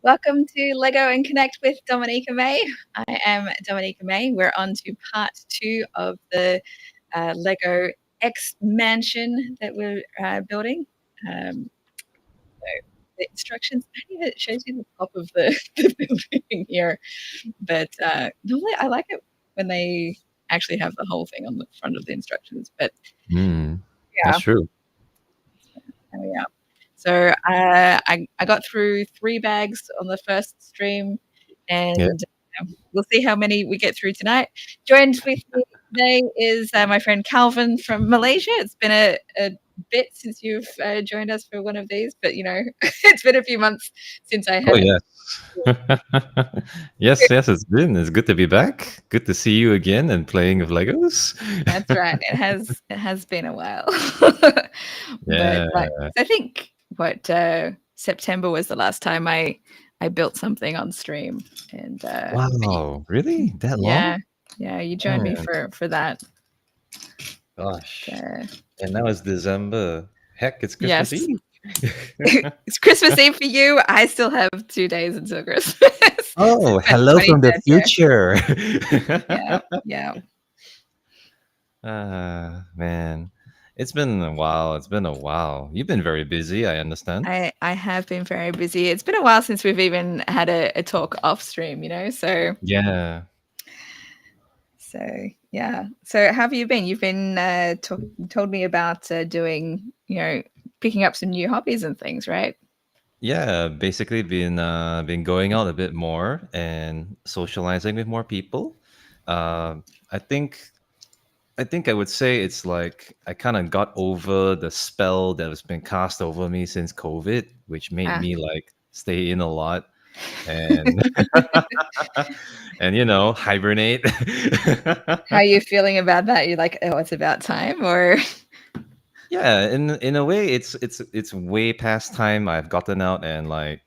Welcome to Lego and Connect with Dominica May. I am Dominica May. We're on to part two of the Lego X mansion that we're building. So the instructions, I think it shows you the top of the, the building here. But normally I like it when they actually have the whole thing on the front of the instructions. But Mm, yeah, that's true. there we are. So I got through 3 bags on the first stream, Yeah. and we'll see how many we get through tonight. Joined with me today is my friend Calvin from Malaysia. It's been a bit since you've joined us for one of these, but it's been a few months since I Oh, haven't. yes. Yes, yes, it's good to be back. Good to see you again and playing with Legos. That's right. It has been a while, but Yeah. I think what September was the last time I built something on stream, and Wow, really? That yeah, long? yeah, you joined me Man, for that. gosh. Uh, And now it's December. Heck, it's Christmas yes, Eve. it's Christmas Eve for you. I still have 2 days until Christmas. Oh, But hello from the 23rd here. future. Yeah, yeah. Man. It's been a while. It's been a while. You've been very busy, I understand. I have been very busy. It's been a while since we've even had a talk off stream, Yeah. So yeah. So how have you been? You've been told me about doing, picking up some new hobbies and things, right? Yeah, basically been going out a bit more and socializing with more people. Uh, I think I think I would say it's like I kind of got over the spell that has been cast over me since COVID, which made Ah. me like stay in a lot and and hibernate. How are you feeling about that? You're like, oh, it's about time, or Yeah, in a way, it's way past time I've gotten out and like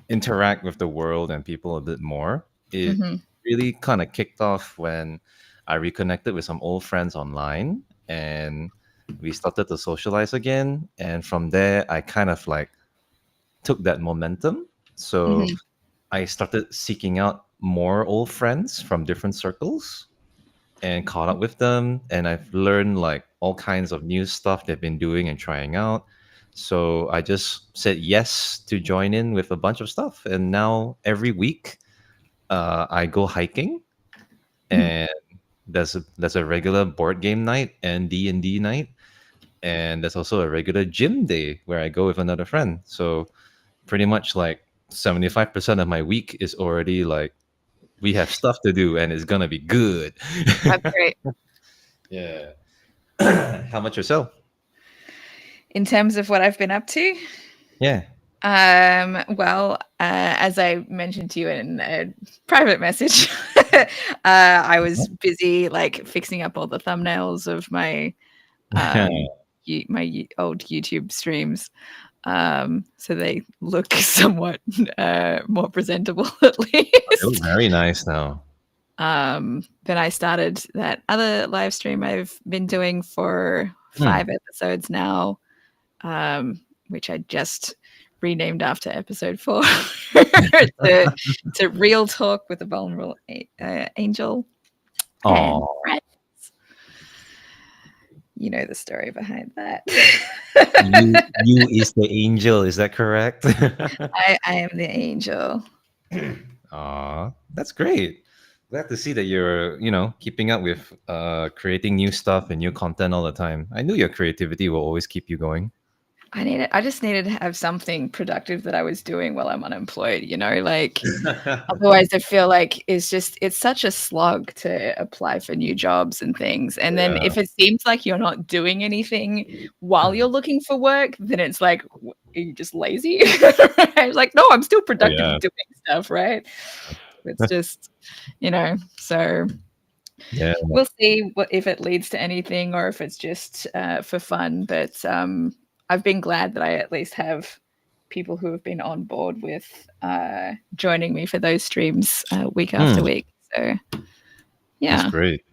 interact with the world and people a bit more. It Mhm. really kind of kicked off when I reconnected with some old friends online and we started to socialize again. And from there, I kind of like took that momentum. So Mhm. I started seeking out more old friends from different circles and caught up with them. And I've learned like all kinds of new stuff they've been doing and trying out. So I just said yes to join in with a bunch of stuff. And now every week, I go hiking, and there's a regular board game night and D&D night, and there's also a regular gym day where I go with another friend. So pretty much like 75% of my week is already like we have stuff to do and it's gonna be good. That's great. Yeah. How much yourself? In terms of what I've been up to, Yeah. well, as I mentioned to you in a private message, I was busy like fixing up all the thumbnails of my um, old YouTube streams, so they look somewhat more presentable at They look least. very nice now. Then I started that other live stream I've been doing for Hmm. 5 episodes now, which I just renamed after episode 4 to Real Talk with a Vulnerable Angel and Oh, Friends. You know the story behind that. you is the angel. Is that correct? I am the angel. Aw, that's great. Glad to see that you're, keeping up with creating new stuff and new content all the time. I knew your creativity will always keep you going. I just needed to have something productive that I was doing while I'm unemployed, like otherwise I feel like it's such a slog to apply for new jobs and things. And then Yeah. if it seems like you're not doing anything while you're looking for work, then it's like, are you just lazy? Right? Like, no, I'm still Oh productive yeah. doing stuff, right? It's just, so Yeah. we'll see if it leads to anything or if it's just for fun. But I've been glad that I at least have people who have been on board with joining me for those streams week after Hmm, week. So that's yeah, great.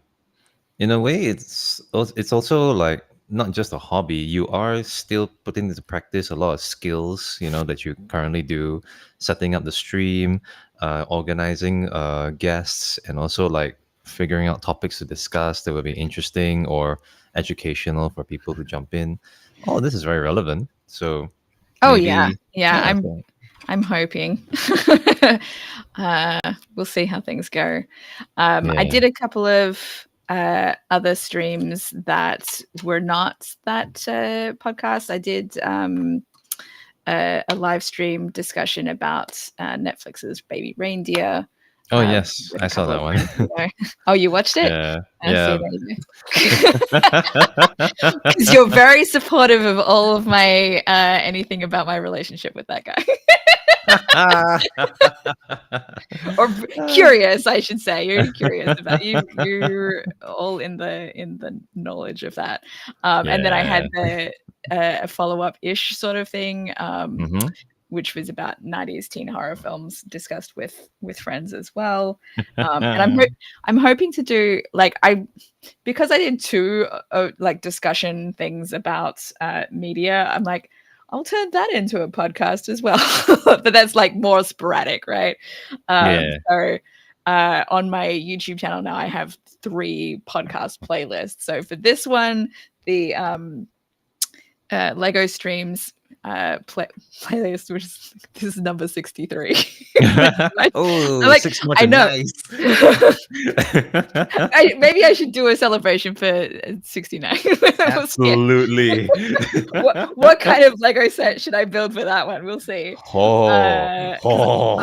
In a way, it's also like not just a hobby, you are still putting into practice a lot of skills, that you currently do, setting up the stream, organizing guests, and also like figuring out topics to discuss that will be interesting or educational for people to jump in. Oh, this is very relevant. So Oh yeah, maybe, yeah. yeah. So, I'm hoping. We'll see how things go. I yeah. did a couple of other streams that were not that podcast. I did a live stream discussion about Netflix's Baby Reindeer Oh yes, with I a saw couple that of one. friends. Oh, you watched it? Yeah, I see. yeah. There you go. Because you're very supportive of all of my anything about my relationship with that guy. Or curious, I should say. You're curious about you're all in the knowledge of that. And then I had Yeah. the a follow-up ish sort of thing, Mm-hmm. which was about 90s teen horror films discussed with friends as well. And I'm hoping to do like I because I did two like discussion things about media. I'm like, I'll turn that into a podcast as well, but that's like more sporadic, right? Yeah. So on my YouTube channel now, I have 3 podcast playlists. So for this one, the Lego streams playlist, which is this is number 63. Oh, Like, six months I are know. nice. Maybe I should do a celebration for 69. We'll see. Absolutely. What kind of Lego set should I build for that one? We'll see. Oh, 'Cause oh.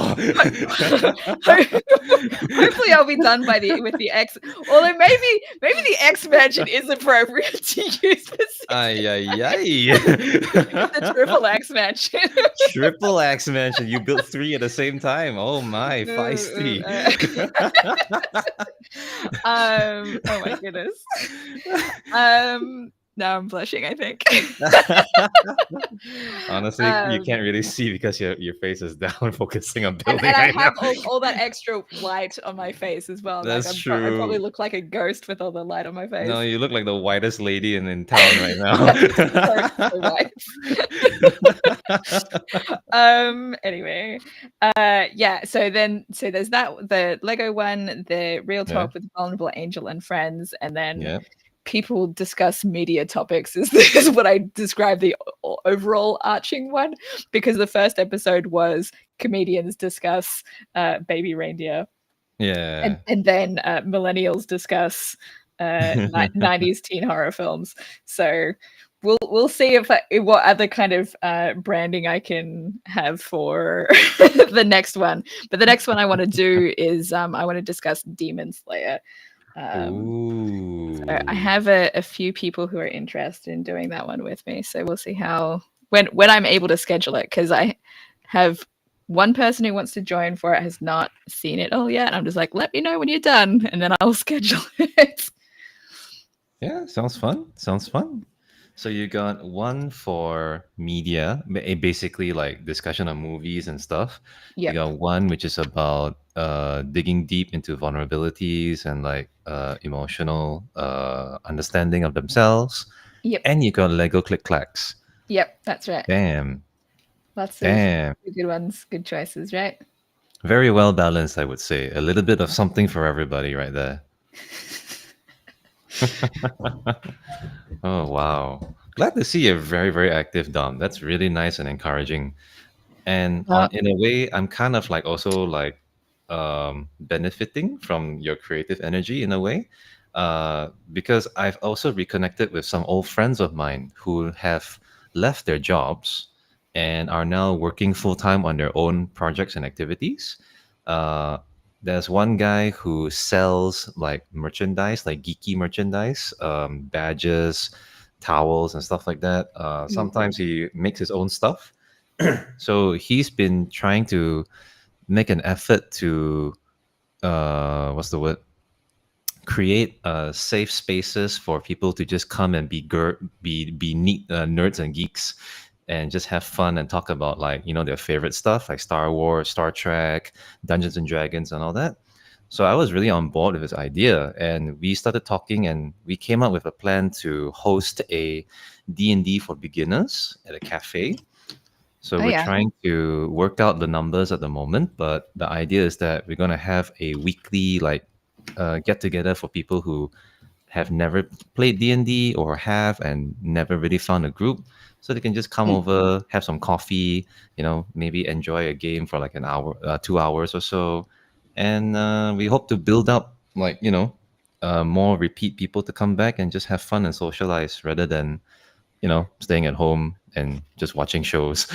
hopefully I'll be done with the X. Although maybe the X mansion is appropriate to use for Ay, 69. ay, ay. The triple X mansion. Triple X mentioned you built 3 at the same time. Oh my, feisty. Oh my goodness. Now I'm blushing, I think. Honestly, you can't really see because your face is down focusing on building and I right now. have all that extra light on my face as well. Like That's I probably true. look like a ghost with all the light on my No, face. you look like the whitest lady in town right So white. Anyway, yeah. So there's the Lego one, the Real Yeah. Talk with Vulnerable Angel and Friends, and then Yeah. people discuss media topics. Is what I describe the overall arching one, because the first episode was comedians discuss Baby Reindeer, Yeah. and then millennials discuss 90s teen horror films. So we'll see what other kind of branding I can have for the next one. But the next one I want to do is I want to discuss Demon Slayer. Ooh. So I have a few people who are interested in doing that one with me. So we'll see how when I'm able to schedule it, because I have one person who wants to join for it has not seen it all yet. I'm just like, let me know when you're done, and then I'll schedule it. Yeah, sounds fun. Sounds fun. So you got one for media, basically like discussion on movies and stuff. You Yep. got one which is about digging deep into vulnerabilities and like emotional understanding of themselves. Yep. And you got Lego Click Clacks. Yep. That's right. Damn. Lots of Damn. good ones, good choices, right? Very well balanced, I would say. A little bit of something for everybody right there. Oh, wow. Glad to see you're very, very active, Dom. That's really nice and encouraging. And in a way, I'm kind of like also like benefiting from your creative energy in a way, because I've also reconnected with some old friends of mine who have left their jobs and are now working full time on their own projects and activities. Uh, there's one guy who sells like merchandise, like geeky merchandise, badges, towels, and stuff like that. Mhm. Sometimes he makes his own stuff. So he's been trying to make an effort to what's the word? Create safe spaces for people to just come and be neat nerds and geeks and just have fun and talk about like their favorite stuff like Star Wars, Star Trek, Dungeons and Dragons, and all that. So I was really on board with his idea, and we started talking, and we came up with a plan to host a D&D for beginners at a cafe. So Oh we're yeah. trying to work out the numbers at the moment, but the idea is that we're going to have a weekly get together for people who have never played D&D or have and never really found a group, so they can just come Hmm. over, have some coffee, maybe enjoy a game for like an hour, 2 hours or so. And we hope to build up more repeat people to come back and just have fun and socialize rather than staying at home and just watching shows.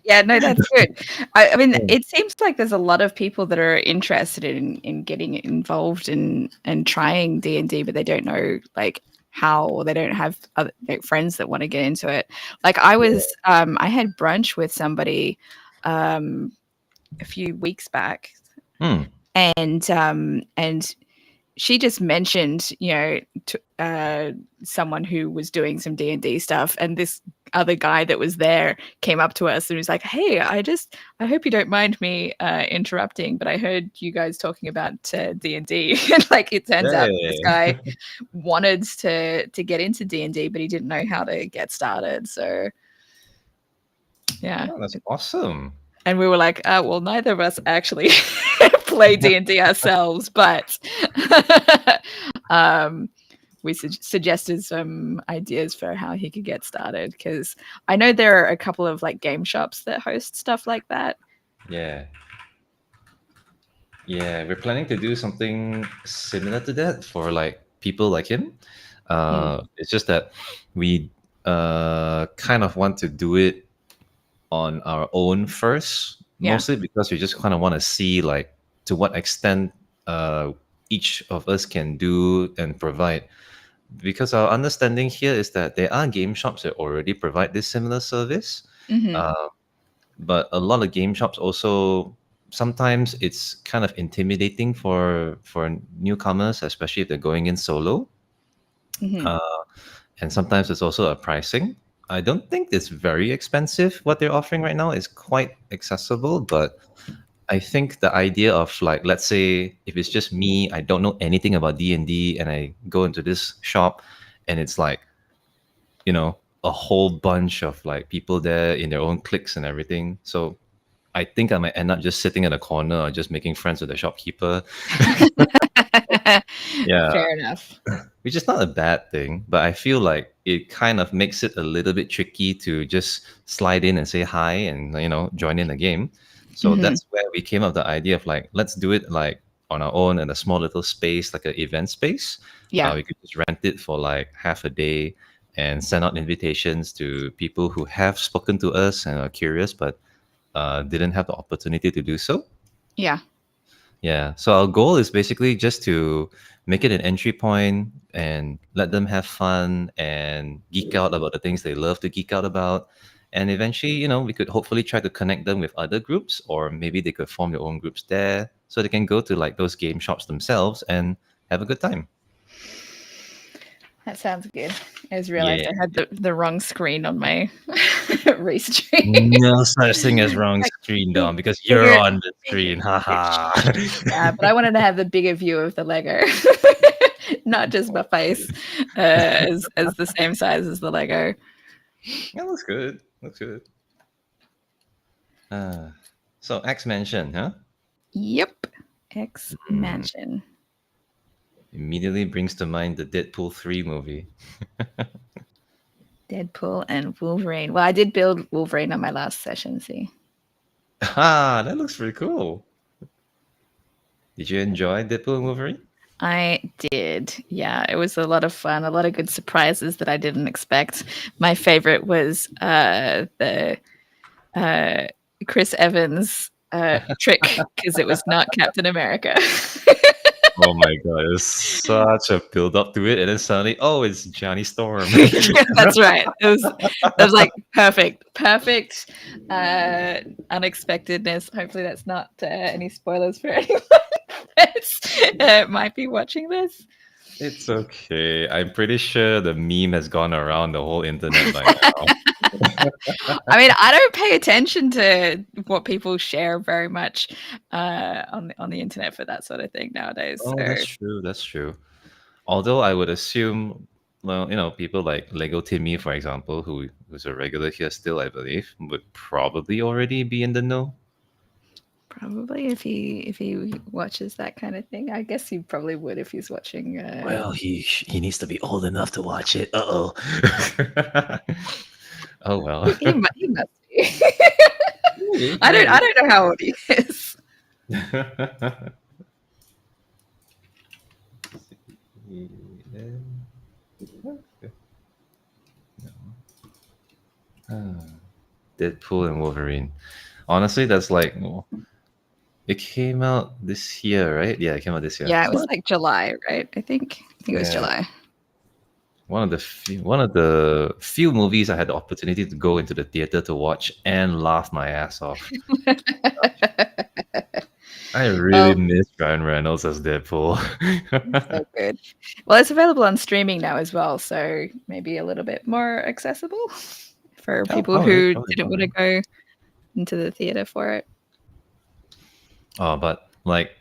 Yeah, no, that's good. I mean, it seems like there's a lot of people that are interested in getting involved in and trying D&D, but they don't know like how, or they don't have other like, friends that want to get into it. Like I had brunch with somebody a few weeks back, Hmm. and she just mentioned, someone who was doing some D&D stuff, and this other guy that was there came up to us and was like, "Hey, I hope you don't mind me interrupting, but I heard you guys talking about D&D." And like, it turns out that this Hey, guy wanted to get into D&D, but he didn't know how to get started. So yeah, oh, that's awesome. and we were like, well, neither of us actually play D&D ourselves, but um, we suggested some ideas for how he could get started, because I know there are a couple of like game shops that host stuff like that. Yeah. Yeah, we're planning to do something similar to that for like people like him. Mm, It's just that we kind of want to do it on our own first, yeah. mostly because we just kind of want to see like to what extent uh, each of us can do and provide. Because our understanding here is that there are game shops that already provide this similar service. Hmm. Uh, but a lot of game shops also sometimes it's kind of intimidating for newcomers, especially if they're going in solo. Hmm. uh, and sometimes it's also a pricing. I don't think it's very expensive. What they're offering right now is quite accessible, but I think the idea of like, let's say if it's just me, I don't know anything about D&D, and I go into this shop and it's like, a whole bunch of like people there in their own cliques and everything. So I think I might end up just sitting in a corner or just making friends with the shopkeeper. Yeah, Fair enough. which is not a bad thing, but I feel like it kind of makes it a little bit tricky to just slide in and say hi and join in the game. So Hmm. that's where we came up with the idea of like, let's do it like on our own in a small little space, like an event space. Yeah. We could just rent it for like half a day and send out invitations to people who have spoken to us and are curious but didn't have the opportunity to do so. Yeah. Yeah. So our goal is basically just to make it an entry point and let them have fun and geek out about the things they love to geek out about. And eventually, we could hopefully try to connect them with other groups, or maybe they could form their own groups there so they can go to like those game shops themselves and have a good time. That sounds good. I just realized Yeah. I had the wrong screen on my restream. No such thing as wrong Like screen, big, Dom, because you're bigger, on the bigger, screen. bigger. Haha. Yeah, but I wanted to have the bigger view of the Lego, not just my face, as the same size as the Lego. That looks good. Looks good. Uh, so X Mansion, huh? Yep. X Hmm. Mansion. Immediately brings to mind the Deadpool 3 movie. Deadpool and Wolverine. Well, I did build Wolverine on my last session. See, Ah, that looks pretty cool. Did you enjoy Deadpool and Wolverine? I did. Yeah, it was a lot of fun. A lot of good surprises that I didn't expect. My favorite was the uh, Chris Evans trick, because it was not Captain America. Oh my god, it was such a build up to it, and then suddenly, oh, it's Johnny Storm. Yeah, that's right. It was like perfect unexpectedness. Hopefully, that's not any spoilers for anyone that might be watching this. It's okay. I'm pretty sure the meme has gone around the whole internet by now. I mean, I don't pay attention to what people share very much on the internet for that sort of thing nowadays. Oh, So that's true. That's true. Although I would assume, well, people like Lego Timmy, for example, who's a regular here still, I believe, would probably already be in the know. probably if he watches that kind of thing, I guess he probably would if he's watching. Well, he needs to be old enough to watch it. Uh oh. Oh well. He must be. Maybe, I maybe. don't know how old he is. Deadpool and Wolverine. Honestly, that's like it came out this year, right? Yeah, it came out this year. Yeah, it was What? like July, right? I think it was Yeah, July. one of the few movies I had the opportunity to go into the theater to watch and laugh my ass off. I really Well, miss Ryan Reynolds as Deadpool. so good. Well, it's available on streaming now as well, so maybe a little bit more accessible for Oh, people probably, who probably, didn't want to probably. go into the theater for it. Oh, but like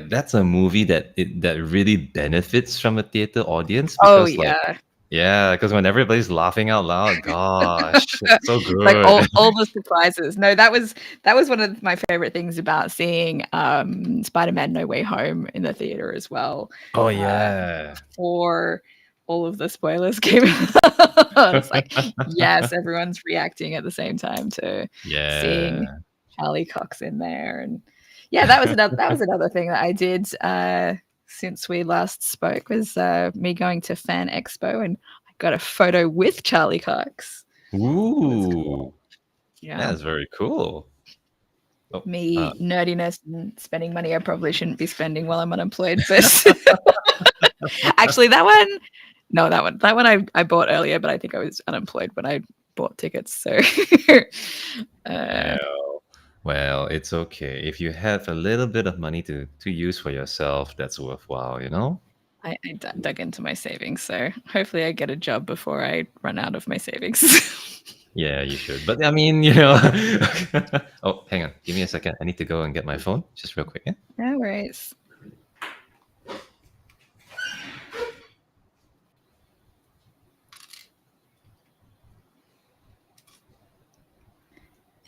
that's a movie that really benefits from a theater audience Oh because like yeah, yeah, because when everybody's laughing out loud, gosh, it's so like good. all the surprises. No, that was one of my favorite things about seeing Spider-Man: No Way Home in the theater as well. Oh Uh, yeah. before all of the spoilers came out, it's like yes, everyone's reacting at the same time to seeing Yeah. Charlie Cox in there, and yeah, that was another thing that I did since we last spoke was me going to Fan Expo and I got a photo with Charlie Cox. It was cool. Ooh, Yeah. that's very cool. Oh, Me nerdiness and spending money I probably shouldn't be spending while I'm unemployed, but actually that one no, that one I bought earlier, but I think I was unemployed when I bought tickets. So uh, well, well, it's okay. If you have a little bit of money to use for yourself, that's worthwhile, you know? I dug into my savings. So hopefully I get a job before I run out of my savings. Yeah, you should. But I mean, Oh, hang on. Give me a second. I need to go and get my phone, just real quick. Yeah. No worries.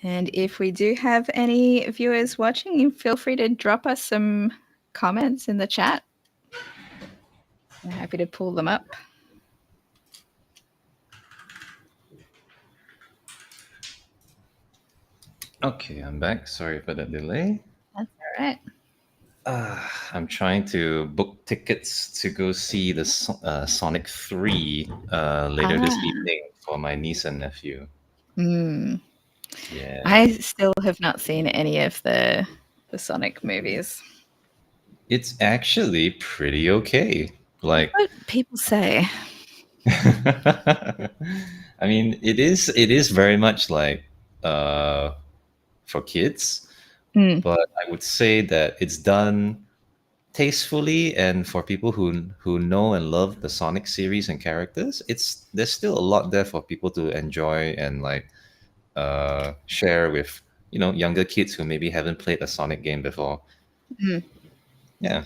And if we do have any viewers watching, feel free to drop us some comments in the chat. I'm happy to pull them up. Okay, I'm back. Sorry for that delay. That's all right. I'm trying to book tickets to go see the Sonic 3 later this Ah, evening for my niece and nephew. mm. Yeah. I still have not seen any of the Sonic movies. It's actually pretty okay. That's Like, what people say. I mean, it is very much like uh, for kids, Mm, but I would say that it's done tastefully, and for people who know and love the Sonic series and characters, there's still a lot there for people to enjoy and like share with younger kids who maybe haven't played a Sonic game before. mm. Yeah.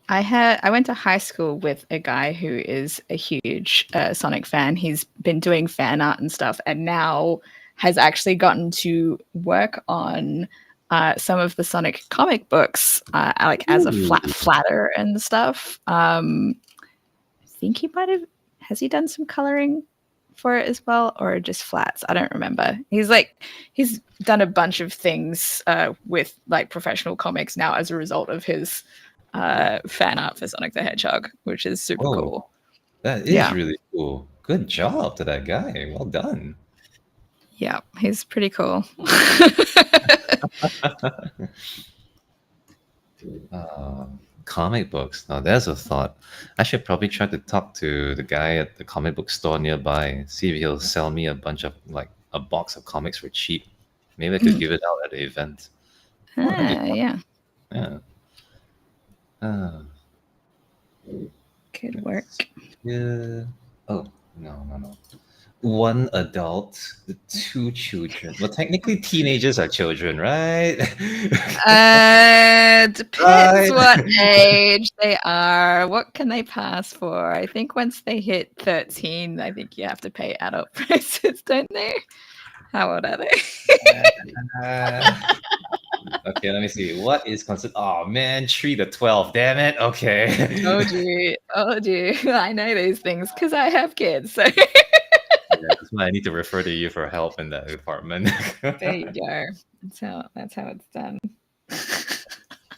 I went to high school with a guy who is a huge Sonic fan. He's been doing fan art and stuff, and now has actually gotten to work on some of the Sonic comic books, like as a Ooh. flatter and stuff. I think he might have has he done some coloring for it as well, or just flats? I don't remember. He's done a bunch of things with like professional comics now as a result of his fan art for Sonic the Hedgehog, which is super Oh, cool. that is Yeah, really cool. Good job to that guy. Well done. yeah, he's pretty cool. Comic books. Now there's a thought. I should probably try to talk to the guy at the comic book store nearby, see if he'll sell me a bunch of like a box of comics for cheap. Maybe I could give it out at the event. Oh, that'd be fun. Yeah. Yeah. Uh, Could work. Yeah. Oh, no. One adult, two children. Well, technically, teenagers are children, right? Depends Right. what age they are. What can they pass for? I think once they hit 13, I think you have to pay adult prices, don't they? How old are they? Uh, okay, let me see. What is considered? Oh man, 3 to 12. Damn it. Okay. Told you, told you. I know these things because I have kids. So Yeah, that's why I need to refer to you for help in that department. there you go. That's how it's done.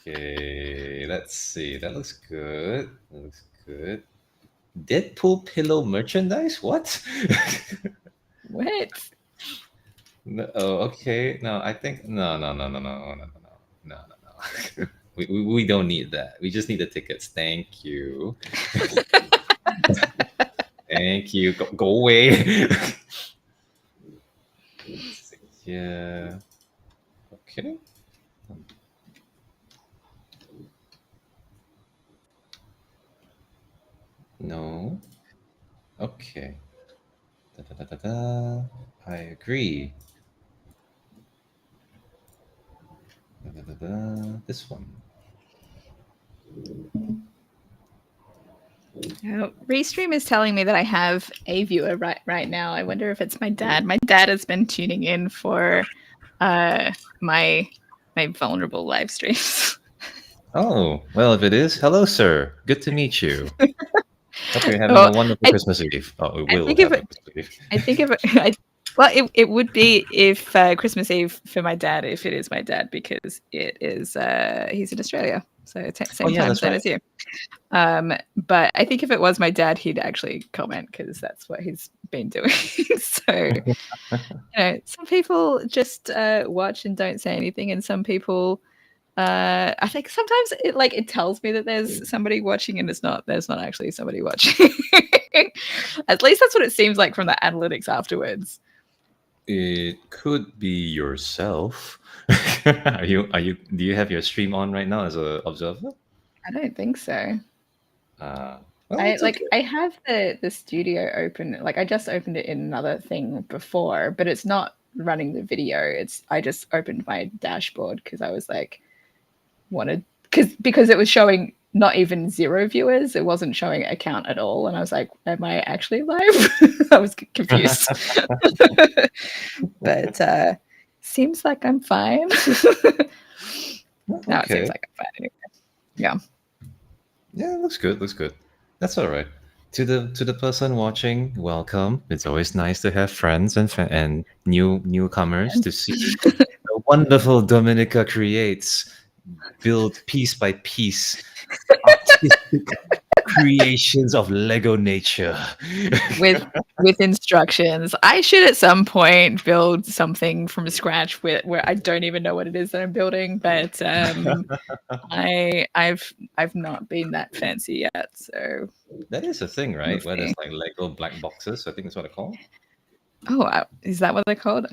Okay, let's see. That looks good. That looks good. Deadpool pillow merchandise? What? What? No, oh, okay. No, I think no. We don't need that. We just need the tickets. Thank you. Thank you. Go away. Let's see. Yeah. Okay. No. Okay. Da, da, da, da, da. I agree. Da, da, da, da. This one. Restream is telling me that I have a viewer right now. I wonder if it's my dad. My dad has been tuning in for my vulnerable live streams. Oh, well, if it is, hello, sir. Good to meet you. Hope you're having Oh, a wonderful I, Christmas Eve. Oh, we I will think if have a it, Christmas Eve. I think if it, well, it would be if Christmas Eve for my dad, if it is my dad, because it is he's in Australia, so Oh, same yeah, time that's zone right. as you. But I think if it was my dad, he'd actually comment because that's what he's been doing. So some people just watch and don't say anything, and some people. I think sometimes it tells me that there's somebody watching, and there's not actually somebody watching. At least that's what it seems like from the analytics afterwards. It could be yourself. Do you have your stream on right now as a observer? I don't think so. Uh, well, I it's okay. I have the studio open. Like I just opened it in another thing before, but it's not running the video. I just opened my dashboard because I was like wanted because it was showing not even 0 viewers. It wasn't showing a count at all, and I was like, "Am I actually live?" I was confused, but seems like I'm fine. Now it seems Okay. like I'm fine anyway. Yeah. Yeah, looks good. Looks good. That's all right. To the person watching, welcome. It's always nice to have friends and newcomers to see the wonderful Dominica creates, build piece by piece, artistic creations of Lego nature. with instructions. I should at some point build something from scratch where I don't even know what it is that I'm building, but I've not been that fancy yet, so That is a thing, we'll right? Where there's see. like Lego black boxes. I think that's what they're called. Oh, is that what they're called?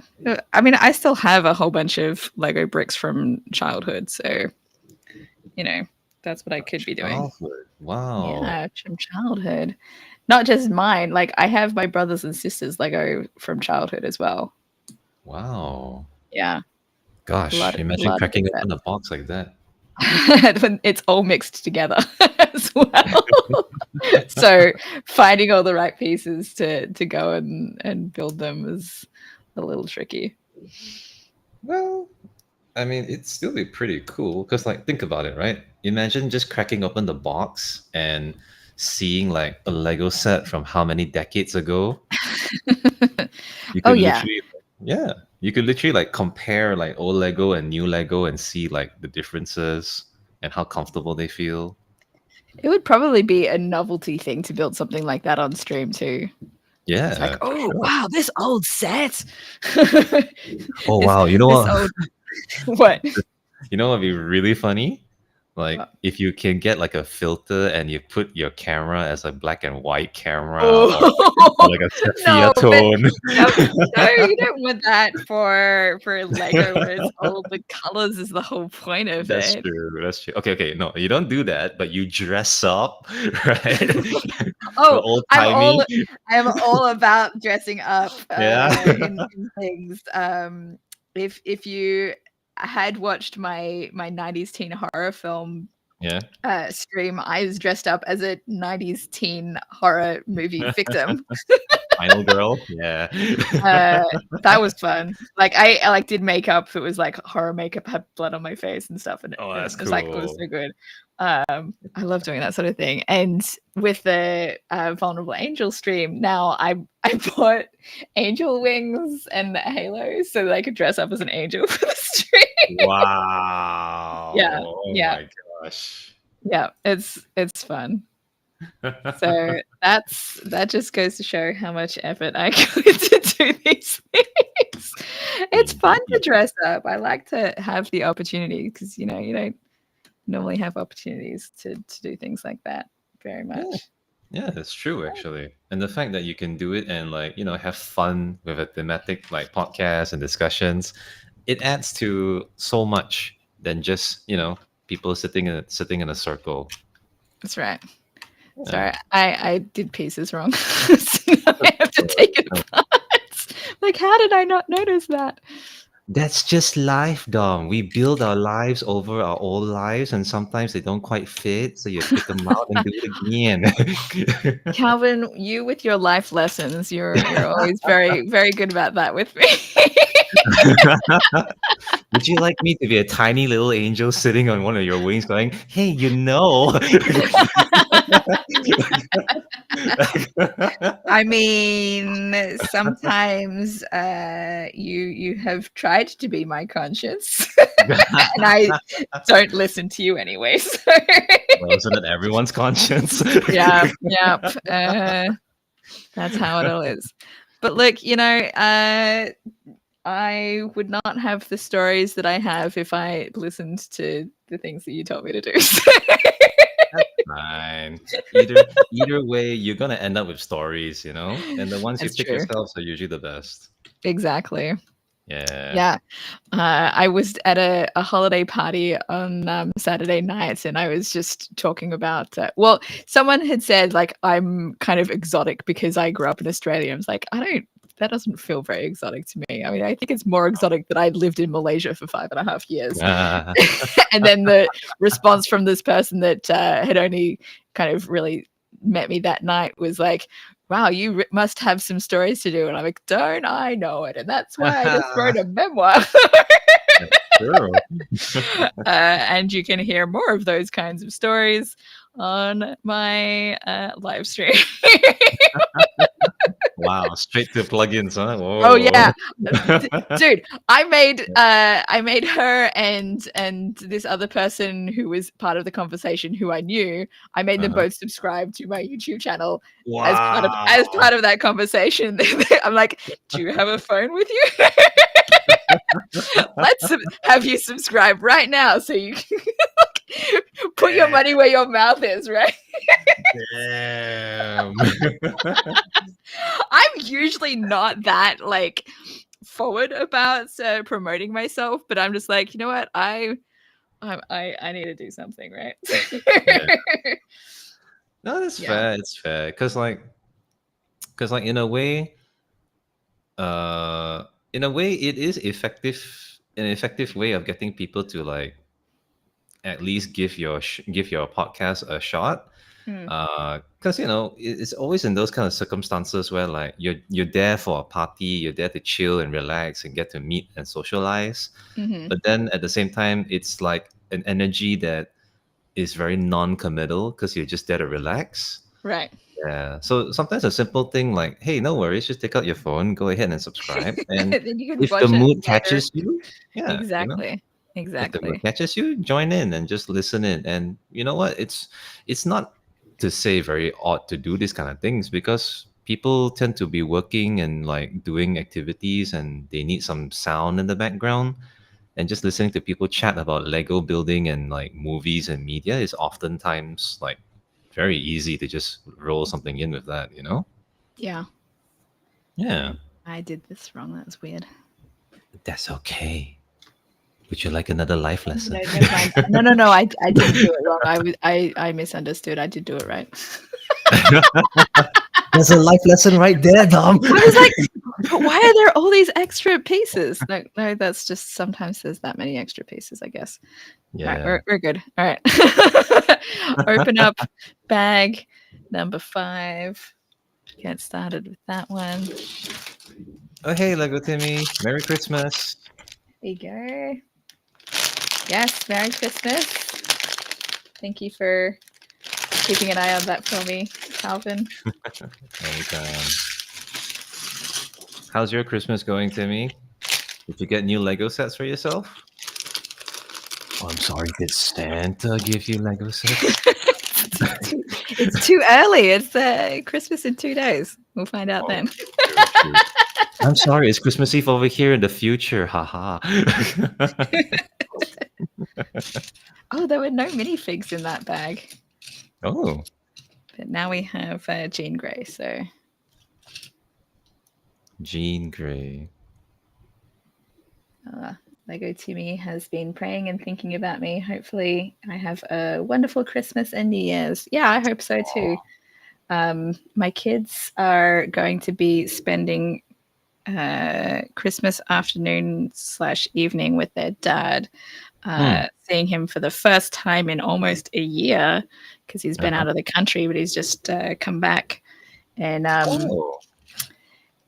I mean, I still have a whole bunch of Lego bricks from childhood, so that's what I could be doing. Childhood. Wow. Yeah, from childhood. Not just mine. Like I have my brothers and sisters Lego from childhood as well. Wow. Yeah, a Gosh, lot, imagine lot of cracking that. open a box like that. When it's all mixed together as well. So finding all the right pieces to go and build them is a little tricky. Well, I mean, it'd still be pretty cool because, like, think about it, right? Imagine just cracking open the box and seeing like a Lego set from how many decades ago. You Oh could yeah, literally, yeah, you could literally like compare like old Lego and new Lego and see like the differences and how comfortable they feel. it would probably be a novelty thing to build something like that on stream too. It's like, Yeah, for oh sure. wow, this old set. Oh this wow, you know this what? old what? You know what'd be really funny? Like if you can get like a filter and you put your camera as a black and white camera or Oh, like a sepia no, but tone. no, no, you don't want that for Lego where it's all the colors is the whole point of That's it. true. That's true. Okay, okay. No, you don't do that, but you dress up, right? Oh, Old I'm timey. all I'm all about dressing up Yeah. in things. If you had watched my 90s teen horror film Yeah. stream, I was dressed up as a 90s teen horror movie victim. Final girl. Yeah. Uh, that was fun. Like I like did makeup. It was like horror makeup, had blood on my face and stuff, and Oh, it that's was like it was cool. so good. I love doing that sort of thing. And with the Vulnerable Angel stream, now I bought angel wings and halos so that I could dress up as an angel for the stream. Wow. Yeah, Oh yeah, my gosh. yeah. It's fun. So that just goes to show how much effort I go into do these things. It's fun to Indeed. dress up. I like to have the opportunity because you don't normally have opportunities to do things like that very Yeah. much. Yeah, that's true actually. And the fact that you can do it and like, have fun with a thematic like podcast and discussions, it adds to so much than just, people sitting in a circle. That's right. Yeah. Sorry, I did pieces wrong. So now I have to take it apart. Like, how did I not notice that? That's just life, Dom. We build our lives over our old lives, and sometimes they don't quite fit, so you pick them out and do it again. Calvin, you with your life lessons, you're always very, very good about that with me. Would you like me to be a tiny little angel sitting on one of your wings going, hey, you know? I mean, sometimes you have tried to be my conscience, and I don't listen to you anyway. So. Well, isn't it everyone's conscience? Yeah, yeah. That's how it all is. But look, I would not have the stories that I have if I listened to the things that you told me to do. Fine. Either way, you're gonna end up with stories, and the ones you That's pick true. yourselves are usually the best. Exactly. Yeah. Yeah. I was at a holiday party on Saturday night, and I was just talking about, well, someone had said, like, I'm kind of exotic because I grew up in Australia. I was like, that doesn't feel very exotic to me. I mean, I think it's more exotic that I lived in Malaysia for 5.5 years. Ah. And then the response from this person that had only kind of really met me that night was like, wow, you must have some stories to do. And I'm like, don't I know it? And that's why I just wrote a memoir. True. And you can hear more of those kinds of stories on my live stream. Wow, straight to plugins, huh? Oh yeah, Whoa. dude, I made her and this other person who was part of the conversation who I knew. I made them Uh-huh. both subscribe to my YouTube channel as Wow. part of that conversation. I'm like, do you have a phone with you? Have you subscribe right now so you can put your money where your mouth is, right? Damn. I'm usually not that like forward about promoting myself, but I'm just like, you know what? I need to do something, right? Yeah. No, that's Yeah. fair. It's fair. Cause like in a way it is an effective way of getting people to like at least give your podcast a shot. Hmm. Because it's always in those kind of circumstances where like you're there for a party, you're there to chill and relax and get to meet and socialize. Mm-hmm. But then at the same time, it's like an energy that is very non-committal because you're just there to relax. Right. Yeah. So sometimes a simple thing like, hey, no worries, just take out your phone, go ahead and subscribe. And Then you can if the watch it mood later. catches you, yeah, Exactly. if the mood Exactly. catches you, join in and just listen in. And you know what? It's not to say very odd to do these kind of things because people tend to be working and like doing activities and they need some sound in the background. and just listening to people chat about Lego building and like movies and media is oftentimes like very easy to just roll something in with that, you know? Yeah. Yeah, I did this wrong. That's weird. that's okay. Would you like another life lesson? No, never mind. No, no, no. I didn't do it wrong. I misunderstood. I did do it right. There's a life lesson right there, Dom. I was like, but why are there all these extra pieces? No, no, that's just sometimes there's that many extra pieces, I guess. All right, Yeah. we're good. All right. Open up bag number 5. Get started with that one. Oh, hey, Lego Timmy. Merry Christmas. There you go. Yes, Merry Christmas. Thank you for keeping an eye on that for me, Calvin. Anytime. How's your Christmas going, Timmy? Did you get new Lego sets for yourself? Oh, I'm sorry. Did Santa give you Lego sets? It's too early. It's Christmas in 2 days. We'll find out Oh, then. true, true. I'm sorry. It's Christmas Eve over here in the future. Haha. Oh, there were no minifigs in that bag. Oh. But now we have Jean Grey, so Jean Grey. Lego Timmy has been praying and thinking about me. Hopefully, I have a wonderful Christmas and New Year's. Yeah, I hope so too. My kids are going to be spending Christmas afternoon / evening with their dad, seeing him for the first time in almost a year because he's been out of the country, but he's just come back. And Oh.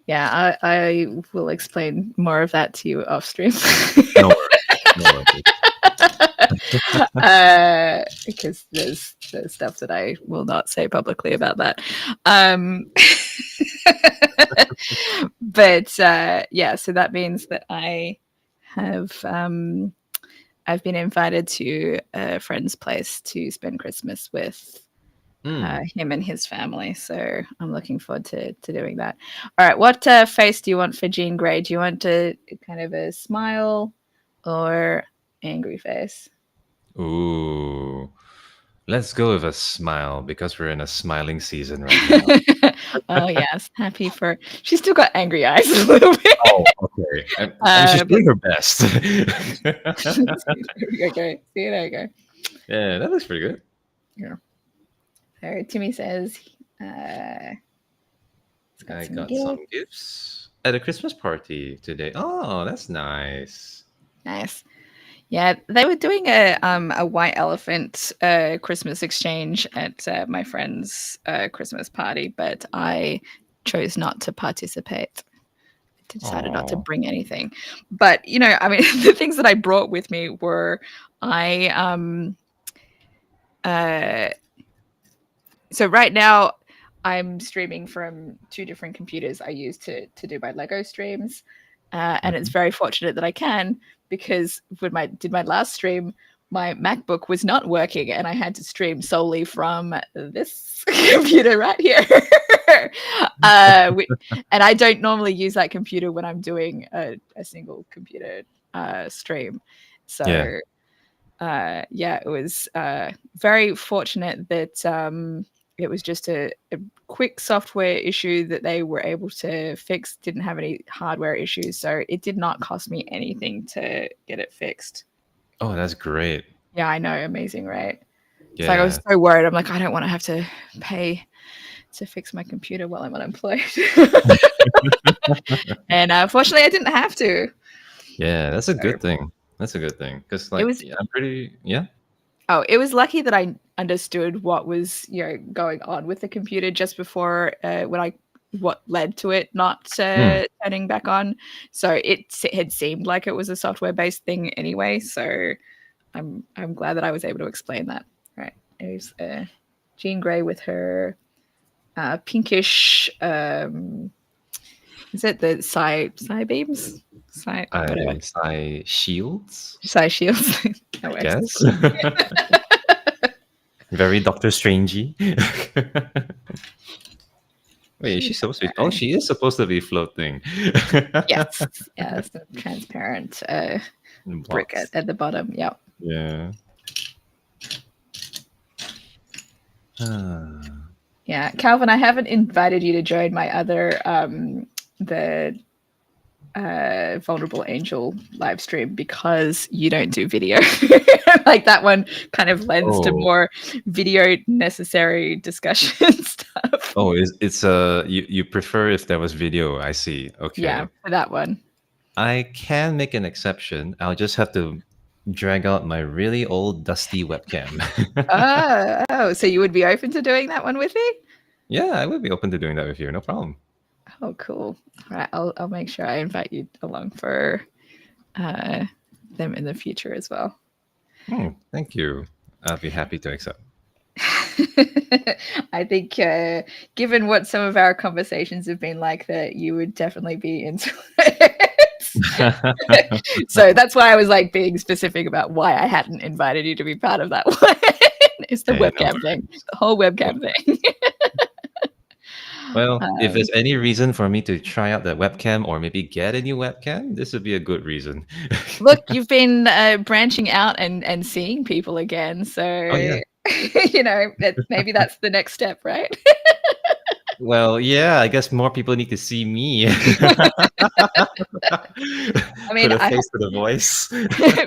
yeah, I will explain more of that to you off stream. No worries. No worries. Because there's stuff that I will not say publicly about that. But yeah, so that means that I have I've been invited to a friend's place to spend Christmas with him and his family. So I'm looking forward to doing that. All right, what face do you want for Jean Grey? Do you want to kind of a smile or angry face? Ooh. Let's go with a smile because we're in a smiling season right now. Oh yes, happy for. She's still got angry eyes a little bit. Oh, okay. And she's doing her best. Okay, see, there you go. Yeah, that looks pretty good. Yeah. So Timmy says, I got some gifts at a Christmas party today. Oh, that's nice. Nice. Yeah, they were doing a white elephant Christmas exchange at my friend's Christmas party, but I chose not to participate. I decided not to bring anything. But you know, I mean, the things that I brought with me were so right now I'm streaming from 2 different computers I use to do my Lego streams. And it's very fortunate that I can, because when I did my last stream, my MacBook was not working and I had to stream solely from this computer right here. And I don't normally use that computer when I'm doing a single computer stream. So yeah, it was very fortunate that it was just a quick software issue that they were able to fix. Didn't have any hardware issues, so it did not cost me anything to get it fixed. Oh, that's great. Yeah, I know, amazing, right? Yeah. It's like I was so worried. I'm like, I don't want to have to pay to fix my computer while I'm unemployed. And fortunately, I didn't have to. Yeah, that's a good thing. That's a good thing because, like, I'm pretty. Yeah. Oh, it was lucky that I understood what was, you know, going on with the computer just before what led to it not turning back on. So it had seemed like it was a software-based thing anyway. So I'm glad that I was able to explain that. Right. It was Jean Grey with her pinkish. Is it the Psy beams? Psy shields. Psy shields. I guess. Very Doctor Strangey. Wait, is she supposed to be? Oh, she is supposed to be floating. Yes, yes, transparent brick Blocks. at the bottom. Yep. Yeah. Ah. Yeah, Calvin, I haven't invited you to join my other the Vulnerable Angel live stream because you don't do video. Like that one kind of lends to Oh. more video necessary discussion stuff. Oh, it's you prefer if there was video. I see. Yeah, Okay. for that one. I can make an exception. I'll just have to drag out my really old dusty webcam. Oh, so you would be open to doing that one with me? Yeah, I would be open to doing that with you. No problem. Oh, cool. All right, I'll make sure I invite you along for them in the future as well. Thank you. I'll be happy to accept. I think, given what some of our conversations have been like, that you would definitely be into it. So that's why I was like being specific about why I hadn't invited you to be part of that one. It's the Hey, no webcam thing, worries. the whole No webcam worries. thing. Well, if there's any reason for me to try out that webcam or maybe get a new webcam, this would be a good reason. Look, you've been branching out and seeing people again, so Oh yeah. you know maybe that's the next step, right? Well, yeah, I guess more people need to see me. I Put mean, a face to the voice.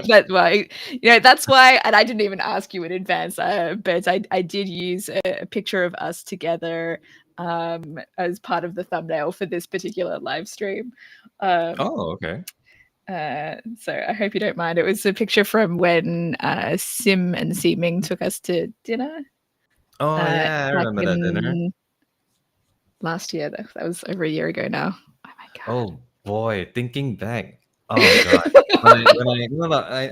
that's why, that's why, and I didn't even ask you in advance, but I did use a picture of us together as part of the thumbnail for this particular live stream. Oh, okay. So I hope you don't mind. It was a picture from when Sim and Seeming took us to dinner Oh yeah, I back remember that dinner. in last year. That was over a year ago now. Oh my god. Oh boy, thinking back. Oh god.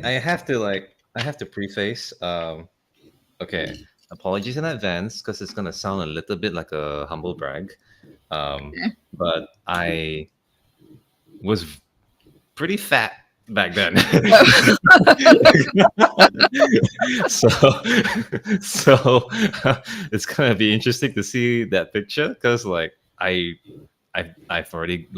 I have to I have to preface. Okay. Apologies in advance because it's gonna sound a little bit like a humble brag. But I was pretty fat back then. so so it's gonna be interesting to see that picture because I've already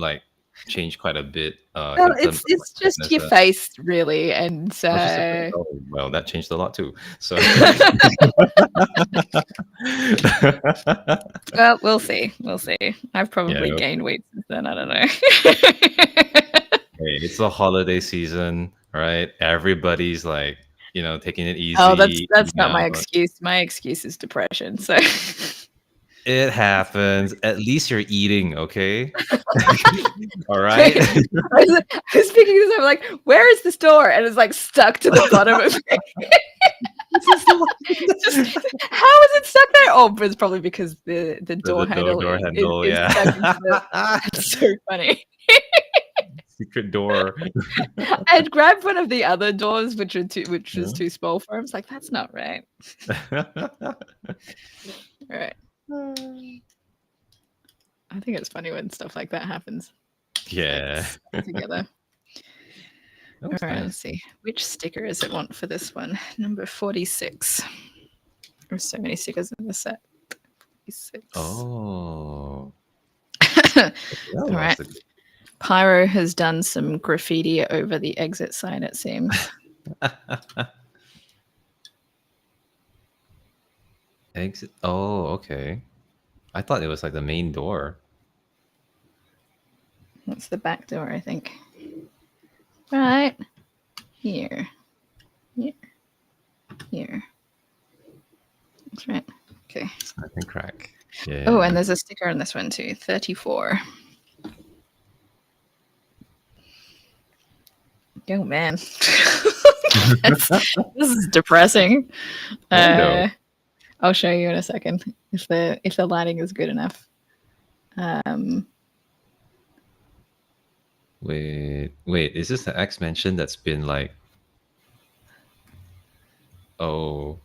changed quite a bit Well, in terms of it's just fitness. your face, really, and Oh, it's just a bit. Oh, well, that changed a lot too. So well, we'll see. We'll see. I've yeah, probably okay. gained weight since then. I don't know. Hey, it's the holiday season, right? Everybody's taking it Oh, easy. that's not Yeah, my excuse. My excuse is depression. So it happens. At least you're eating, okay? All right. I was picking this up, I'm like, where is the store? And it's like stuck to the bottom of it. How is it stuck there? Oh, but it's probably because the door handle door handle, is yeah. stuck into the. That's so funny. Secret door. I had grabbed one of the other doors, which was Yeah. too small for him. It's like, that's not right. Right. I think it's funny when stuff like that happens. Yeah. Together. That All was right, nice. let's see. Which sticker does it want for this one? Number 46. There's so many stickers in the set. 46. Oh. All right. Pyro has done some graffiti over the exit sign, it seems. Exit. Oh, okay. I thought it was like the main door. That's the back door, I think. Right. Here. Here. Here. That's right. Okay. I can crack. Yeah. Oh, and there's a sticker on this one too. 34. Oh man. This is depressing. I'll show you in a second if the lighting is good enough. Wait, is this the X mention that's been like? Oh.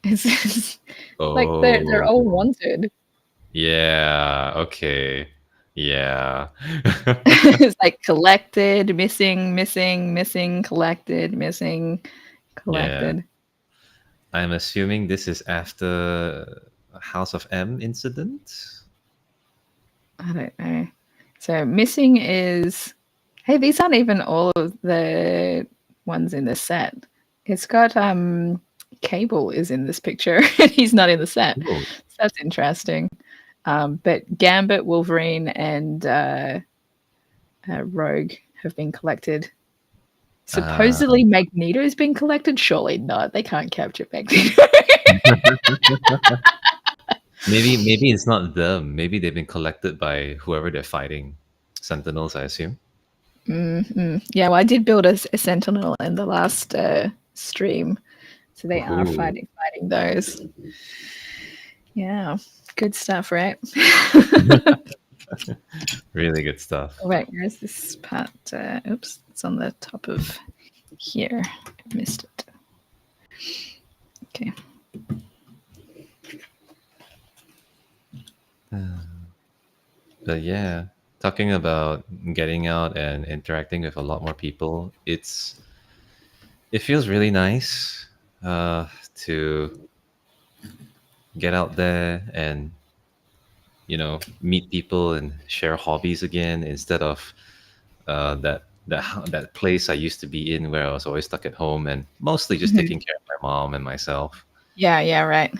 It's Oh. like they're all wanted. Yeah. Okay. Yeah. It's like collected, missing, collected, missing, collected. Yeah. I'm assuming this is after House of M incident. I don't know. So missing is Hey, these aren't even all of the ones in the set. It's got Cable is in this picture and he's not in the set. Oh, So that's interesting. But Gambit, Wolverine, and Rogue have been collected. uh, Supposedly Magneto's been collected. Surely not. They can't capture Magneto. maybe it's not them. Maybe they've been collected by whoever they're fighting. Sentinels, I assume. Yeah, well, I did build a Sentinel in the last stream, so they are Ooh, fighting those. Yeah, good stuff, right? really good stuff. Oh, wait, where's this part? Oops, it's on the top of here. I missed it. Okay. But yeah, talking about getting out and interacting with a lot more people, it feels really nice to get out there and meet people and share hobbies again instead of that place I used to be in where I was always stuck at home and mostly just Mhm. taking care of my mom and myself. Yeah, right.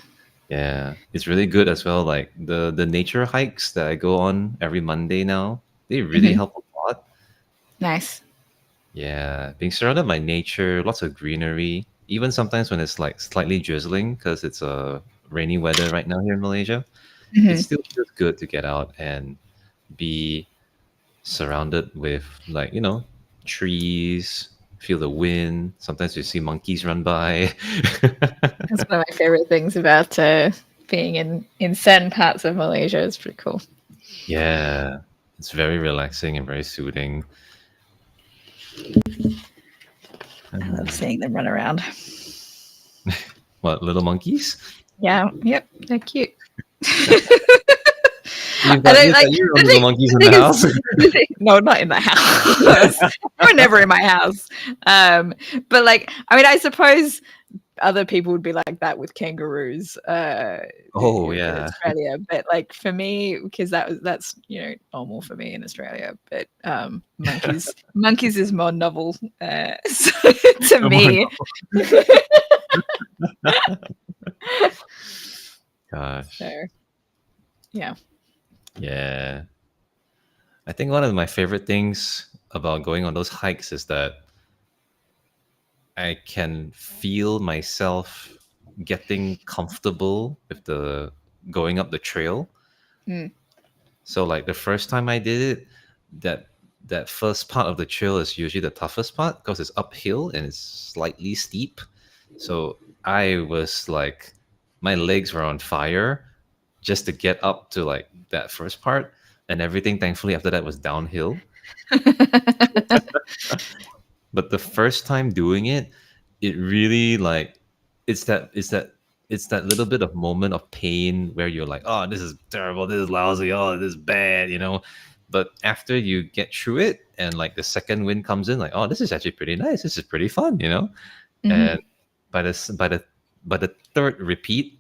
Yeah, it's really good as well. Like the nature hikes that I go on every Monday now, they really Mhm. help a lot. Nice. Yeah, being surrounded by nature, lots of greenery, even sometimes when it's like slightly drizzling because it's rainy weather right now here in Malaysia, it Mhm. still feels good to get out and be surrounded with like, trees, feel the wind. Sometimes you see monkeys run by. That's one of my favorite things about being in certain parts of Malaysia. It's pretty cool. Yeah, it's very relaxing and very soothing. I love Uh, seeing them run around. what, little monkeys? Yeah, yep, they're cute. You've I got don't you've like got your own the little thing. monkeys The in the thing is, house. no, not in the house. They were never in my house. But like, I mean, I suppose other people would be like that with kangaroos Oh in yeah. Australia. But like for me, because that's normal for me in Australia. But monkeys is more novel to Come on. me. Gosh. So yeah. Yeah. I think one of my favorite things about going on those hikes is that I can feel myself getting comfortable with the going up the trail. Mm. So like the first time I did it, that that first part of the trail is usually the toughest part because it's uphill and it's slightly steep. So I was like my legs were on fire just to get up to like that first part and everything thankfully after that was downhill. But the first time doing it, it really like it's that it's that it's that little bit of moment of pain where you're like, oh, this is terrible, this is lousy, oh, this is bad, But after you get through it and like the second wind comes in, like, oh, this is actually pretty nice, this is pretty fun. And Mhm. by the third repeat,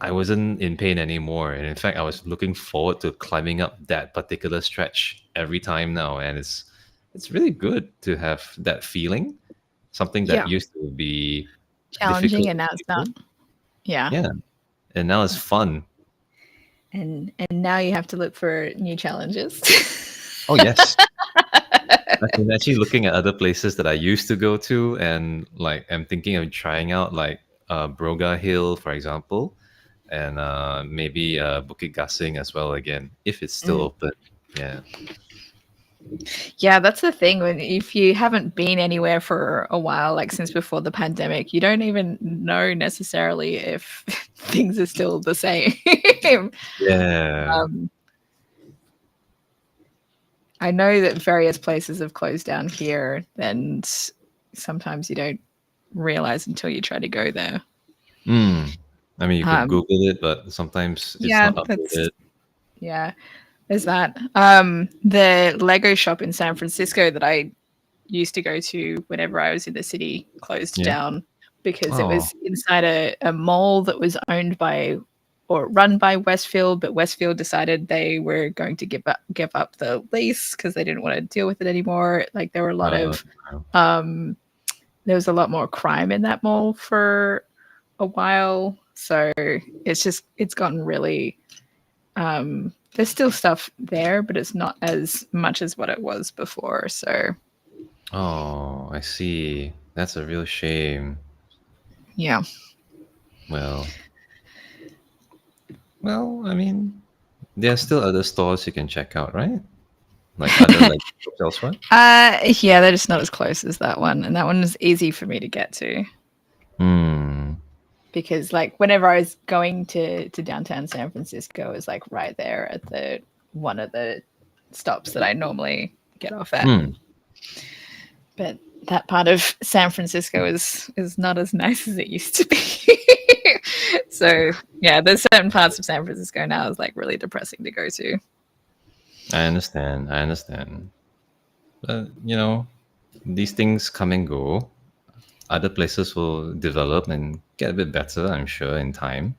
I wasn't in pain anymore. And in fact, I was looking forward to climbing up that particular stretch every time now. And it's really good to have that feeling, something that Yeah, used to be challenging, difficult and for now it's not. people. Yeah, Yeah. And now it's fun. and now you have to look for new challenges. Oh yes. I've been actually looking at other places that I used to go to and like I'm thinking of trying out like Broga Hill, for example, and maybe Bukit Gasing as well again, if it's still Mm. open. Yeah. Yeah, that's the thing. When if you haven't been anywhere for a while, like since before the pandemic, you don't even know necessarily if things are still the same. Yeah. um, I know that various places have closed down here, and sometimes you don't realize until you try to go there. Mm. I mean, you could Um, Google it, but sometimes it's yeah, not that's updated. yeah. There's that. The Lego shop in San Francisco that I used to go to whenever I was in the city closed Yeah. down because it Oh. was inside a mall that was owned by or run by Westfield, but Westfield decided they were going to give up the lease because they didn't want to deal with it anymore. Like there were a lot Uh, of there was a lot more crime in that mall for a while, so it's gotten really there's still stuff there, but it's not as much as what it was before. So oh, I see. That's a real shame. yeah. Well, well, I mean, there are still other stores you can check out, right? Like other like elsewhere. Yeah, they're just not as close as that one, and that one is easy for me to get to Hmm. because like whenever I was going to downtown San Francisco, it was like right there at the one of the stops that I normally get off at. Hmm. But that part of San Francisco is not as nice as it used to be. So yeah, there's certain parts of San Francisco now is like really depressing to go to. I understand. I understand. But you know, these things come and go. Other places will develop and get a bit better, I'm sure, in time.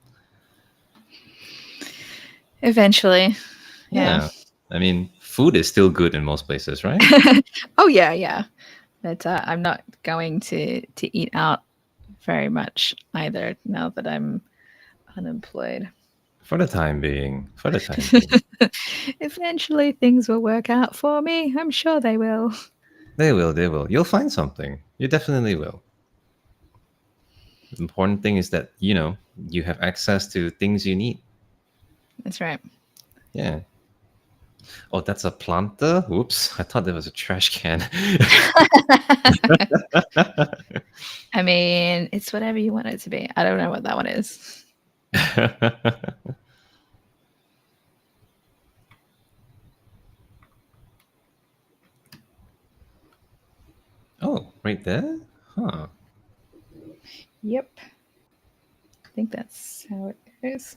Eventually, yeah. Yeah. I mean, food is still good in most places, right? Oh yeah, yeah. But I'm not going to eat out very much either now that I'm unemployed. For the time being. For the time being. Eventually, things will work out for me. I'm sure they will. They will, they will. You'll find something. You definitely will. The important thing is that, you have access to things you need. That's right. Yeah. Oh, that's a planter? Whoops. I thought there was a trash can. I mean, it's whatever you want it to be. I don't know what that one is. Oh, right there? Huh. Yep. I think that's how it goes.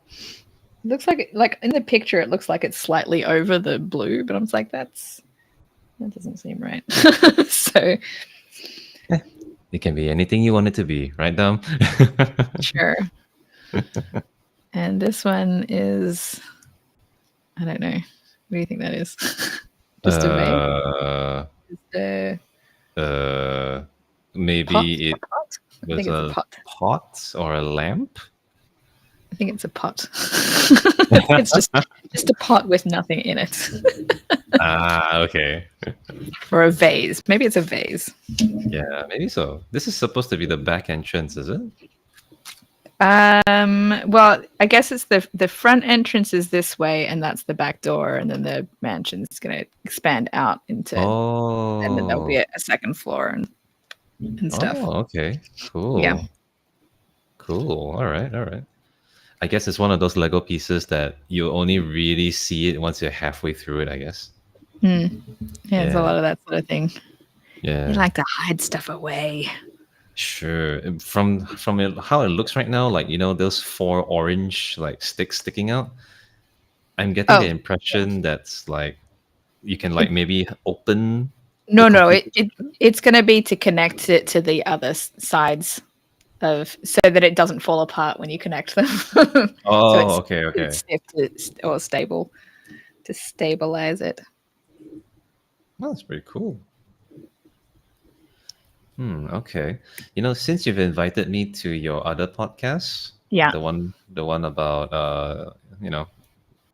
It looks like in the picture, it looks like it's slightly over the blue, but I'm just like, that doesn't seem right. So It can be anything you want it to be, right, Dom? sure. And this one is, I don't know. What do you think that is? Just a vase? uh, Just a pot? maybe A it pot? I was think it's a a pot. pot or a lamp. I think it's a pot. It's just a pot with nothing in it. Okay. Or a vase. Maybe it's a vase. Yeah, maybe so. This is supposed to be the back entrance, is it? Well, I guess it's the front entrance is this way, and that's the back door, and then the mansion's gonna expand out into, and then there'll Oh. be a second floor and stuff. Oh, okay. Yeah. Cool. Cool. All right. All right. I guess it's one of those Lego pieces that you only really see it once you're halfway through it, I guess. Yeah, there's a Yeah. lot of that sort of thing. You Yeah. like to hide stuff away. Sure. From it, how it looks right now, like those four orange like sticks sticking out. I'm getting the Oh, impression that's like you can like maybe open the no, complete picture. it's going to be to connect it to the other sides of, so that it doesn't fall apart when you connect them. So Oh, it's okay, okay. stiff or stable to stabilize it. Well, that's pretty cool. Okay. Since you've invited me to your other podcast, Yeah, the one about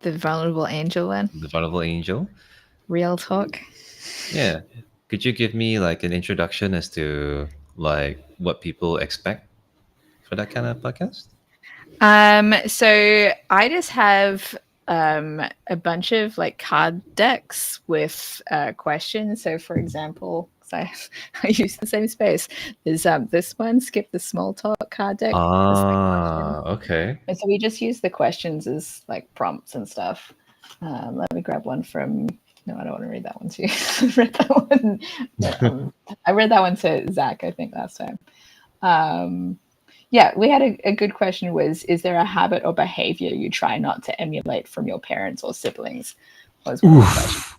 the vulnerable angel one. the vulnerable angel. Real talk. Yeah. Could you give me like an introduction as to like what people expect for that kind of podcast? So I just have a bunch of like card decks with questions. So for example, I use the same space. There's this one, skip the small talk card deck. There's like questions. Okay. And so we just use the questions as like prompts and stuff. Let me grab one from. No, I don't want to read that one to you. I read that one. I read that one to Zach, I think, last time. Yeah, we had a good question was, is there a habit or behavior you try not to emulate from your parents or siblings? Was one of the questions.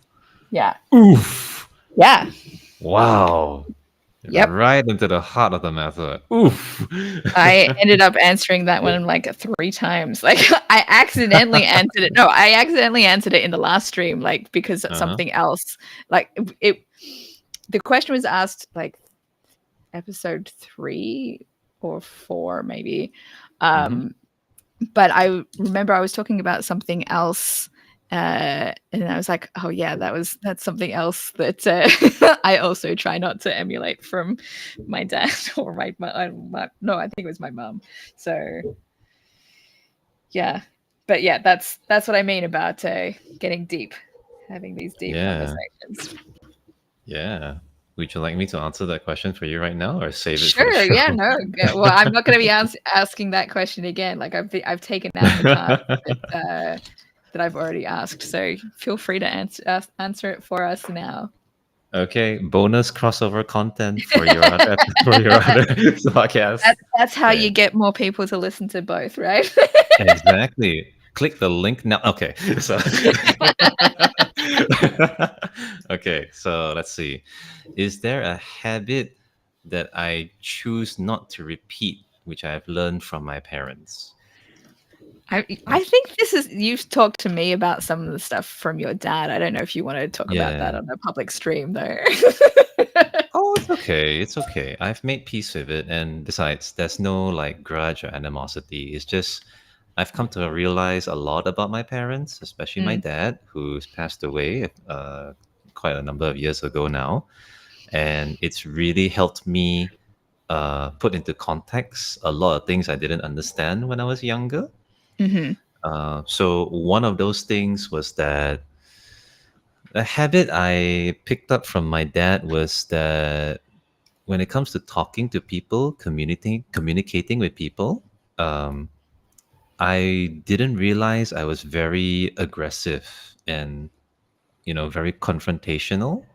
Yeah. Oof. Yeah. Wow. Yep. Right into the heart of the matter. Oof. I ended up answering that one like 3 times. Like, I accidentally answered it. No, I accidentally answered it in the last stream, like, because Uh-huh. something else, like, it the question was asked, like, episode 3 or 4 maybe. Mm-hmm. Um, but I remember I was talking about something else, and I was like, "Oh, yeah, that's something else that, I also try not to emulate from my dad or my no, I think it was my mum." So, yeah. But, yeah, that's what I mean about, getting deep, having these deep Yeah. conversations. Yeah. Would you like me to answer that question for you right now or save it for the Sure, show? yeah, no, well, I'm not gonna be asking that question again, like, I've taken out the time that I've already asked, so feel free to answer it for us now. Okay, bonus crossover content for your other for your other podcast. That's how Okay, you get more people to listen to both, right? exactly. Click the link now. Okay, so okay, so let's see. Is there a habit that I choose not to repeat, which I have learned from my parents? I think this is you've talked to me about some of the stuff from your dad. I don't know if you wanna talk about that Yeah. on a public stream, though. Oh, it's okay. It's okay. I've made peace with it. And besides, there's no like grudge or animosity. It's just I've come to realize a lot about my parents, especially my Mm, dad, who's passed away quite a number of years ago now. And it's really helped me put into context a lot of things I didn't understand when I was younger. mhm, So one of those things was that a habit I picked up from my dad was that when it comes to talking to people, communicating with people, um, I didn't realize I was very aggressive and very confrontational,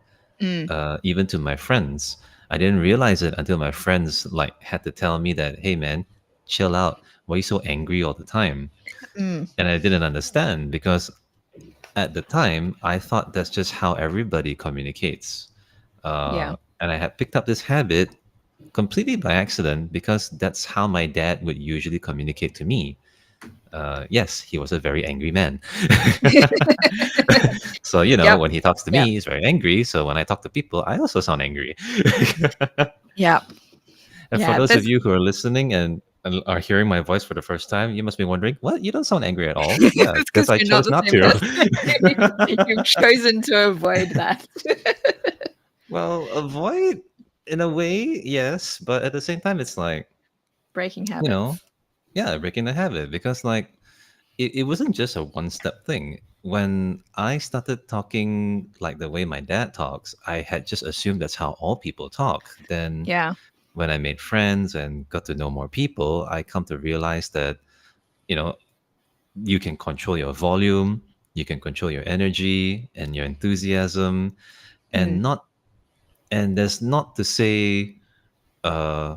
mm, even to my friends. I didn't realize it until my friends like had to tell me that, "Hey, man, chill out. Why are you so angry all the time?" mm, And I didn't understand because at the time I thought that's just how everybody communicates. yeah. And I had picked up this habit completely by accident because that's how my dad would usually communicate to me. Yes, he was a very angry man. So, Yep, when he talks to yep, me, he's very angry. So when I talk to people, I also sound angry. yep. And for Yeah, those of that's you who are listening and are hearing my voice for the first time, you must be wondering, what? You don't sound angry at all. Yeah, it's because because 'cause I you're not chose the not same to. person. You've chosen to avoid that. Well, avoid in a way, yes. But at the same time, it's like, Breaking you know, habits. yeah, breaking the habit because like it wasn't just a one step thing. When I started talking like the way my dad talks, I had just assumed that's how all people talk. Then Yeah. when I made friends and got to know more people, I come to realize that, you know, you can control your volume, you can control your energy and your enthusiasm, and Mm, not and uh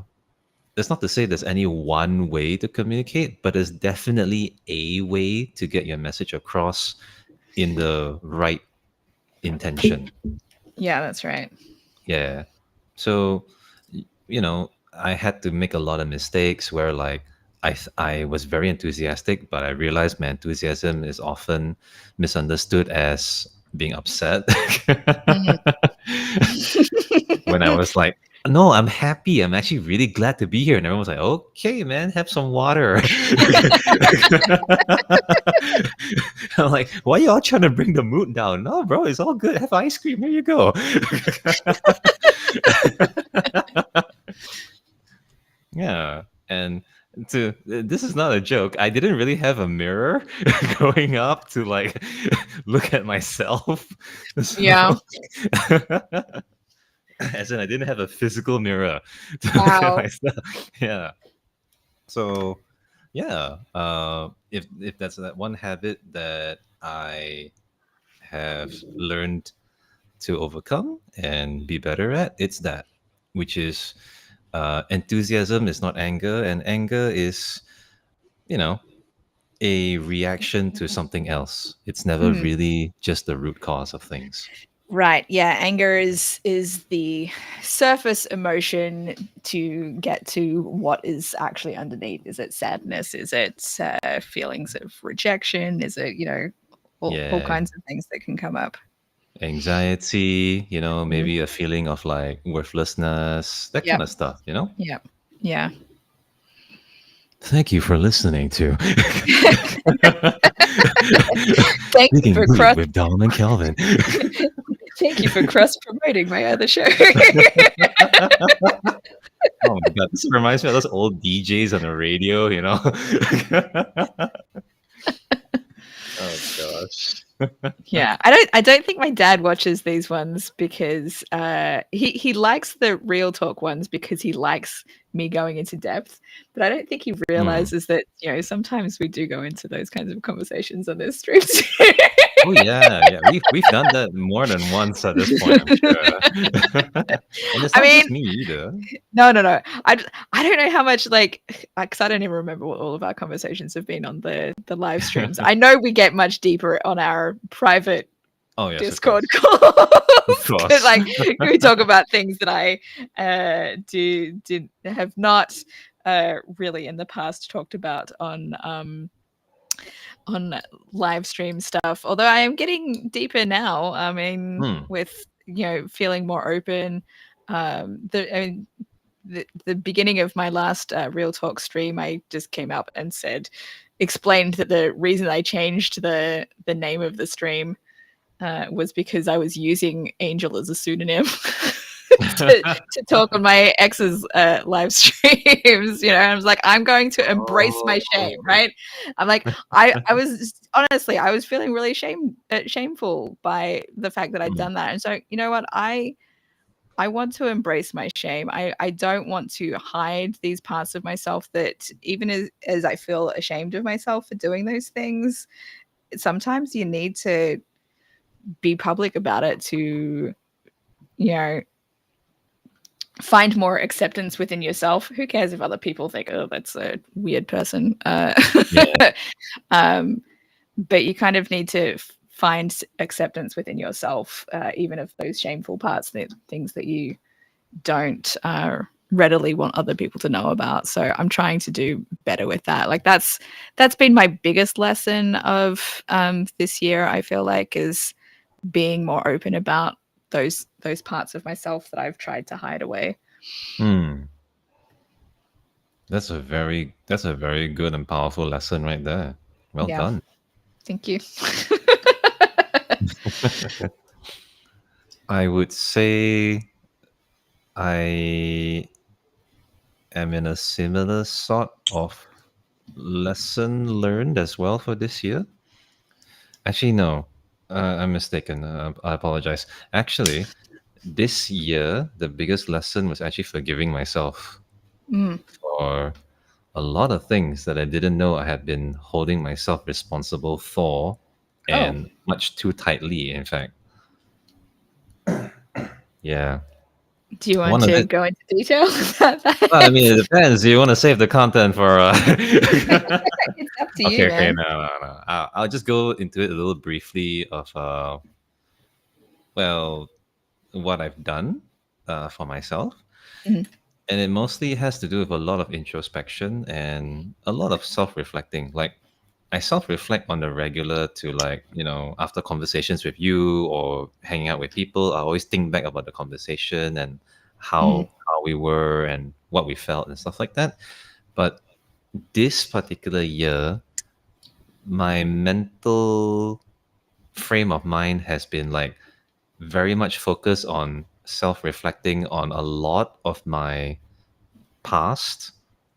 that's not to say there's any one way to communicate, but there's definitely a way to get your message across in the right intention. yeah, that's right. Yeah. So, I had to make a lot of mistakes where like I was very enthusiastic, but I realized my enthusiasm is often misunderstood as being upset. Mm. When I was like, no, I'm happy. I'm actually really glad to be here. And everyone was like, okay, man, have some water. I'm like, why are you all trying to bring the mood down? No, bro, it's all good. Have ice cream. Here you go. Yeah. And this is not a joke. I didn't really have a mirror growing up to like look at myself. Yeah. So as in I didn't have a physical mirror to look at Wow. myself. Yeah. So yeah, if that's that one habit that I have learned to overcome and be better at, it's that, which is enthusiasm is not anger, and anger is, you know, a reaction to something else. It's never Mm. really just the root cause of things. Right. Yeah. Anger is the surface emotion to get to what is actually underneath. Is it sadness? Is it feelings of rejection? Is it, all Yeah, kinds of things that can come up? anxiety, Mm. maybe a feeling of like worthlessness, that kind Yep. of stuff. Yep. Yeah. Thank you for listening to Thank you Digging for Deep cross. with Dom and Calvin. Thank you for cross promoting my other show. Oh my god, this reminds me of those old DJs on the radio. Oh gosh. Yeah, I don't think my dad watches these ones because he likes the real talk ones because he likes me going into depth, but I don't think he Hmm. realizes that sometimes we do go into those kinds of conversations on this streams. Oh yeah, yeah. We've done that more than once at this point, I'm sure. And it's I not mean, just me either. no. I don't know how much because I don't even remember what all of our conversations have been on the live streams. I know we get much deeper on our private Oh yes, of Discord course. Of calls because course. we talk about things that I did have not really in the past talked about on live stream stuff. Although I am getting deeper now. I mean, Hmm. with feeling more open. I mean, the beginning of my last Real Talk stream, I just came up and explained that the reason I changed the name of the stream was because I was using Angel as a pseudonym to talk on my ex's live streams. I was like, I'm going to embrace my shame, Oh. right? I'm like, I was honestly, I was feeling really shameful by the fact that I'd Hmm. done that, and so you know what, I want to embrace my shame. I don't want to hide these parts of myself that even as I feel ashamed of myself for doing those things, sometimes you need to be public about it to, you know, find more acceptance within yourself. Who cares if other people think, oh, that's a weird person? Yeah. Um, but you kind of need to find acceptance within yourself, even of those shameful parts, the things that you don't readily want other people to know about. So I'm trying to do better with that. Like that's been my biggest lesson of this year. I feel like is being more open about those parts of myself that I've tried to hide away. Hmm. That's a very good and powerful lesson right there. Well Yeah, done. thank you. I would say I am in a similar sort of lesson learned as well for this year. Actually, no, I'm mistaken. I apologize. Actually, this year, the biggest lesson was actually forgiving myself Mm. for a lot of things that I didn't know I had been holding myself responsible for, Oh, and much too tightly, in fact. Yeah. do you want One of to it. go into detail about Well, I mean, that? it depends. You want to save the content for. It's up to Okay, you, okay, man. no, no, no. I'll just go into it a little briefly of well, what I've done for myself. Mhm. And it mostly has to do with a lot of introspection and a lot of self-reflecting. Like I self-reflect on the regular to after conversations with you or hanging out with people, I always think back about the conversation and Mhm. how we were and what we felt and stuff like that. But this particular year, my mental frame of mind has been like very much focused on self-reflecting on a lot of my past,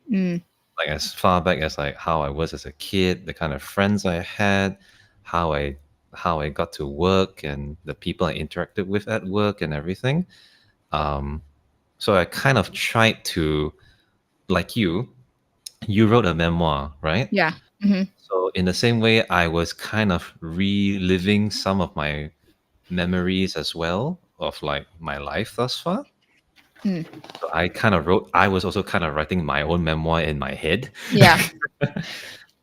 Mm. like as far back as like how I was as a kid, the kind of friends I had, how I how I got to work and the people I interacted with at work and everything. Um, so I kind of tried to, like you wrote a memoir, right? Yeah. Mhm. So in the same way, I was kind of reliving some of my memories as well of like my life thus far. Mm. So I was also kind of writing my own memoir in my head. Yeah.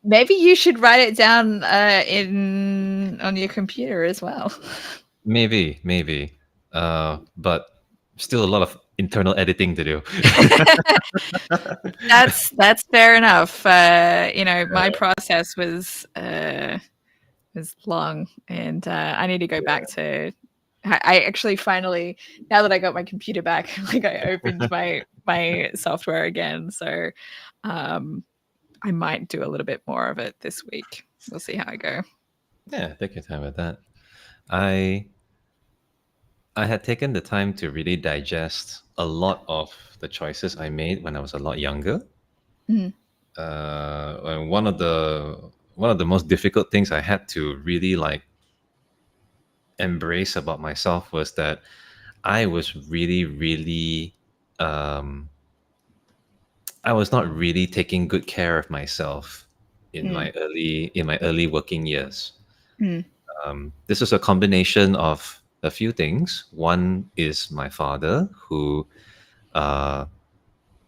Maybe you should write it down in on your computer as well. maybe. But still a lot of internal editing to do. That's fair enough. My process was long, and I need to go back to. I actually finally, now that I got my computer back, like I opened my software again. So um, I might do a little bit more of it this week. We'll see how I go. Yeah, take your time with that. I I had taken the time to really digest a lot of the choices I made when I was a lot younger. Mm, And one of the most difficult things I had to really like embrace about myself was that I was um, I was not really taking good care of myself mm, in my early working years. mm, This is a combination of a few things. One is my father, who uh,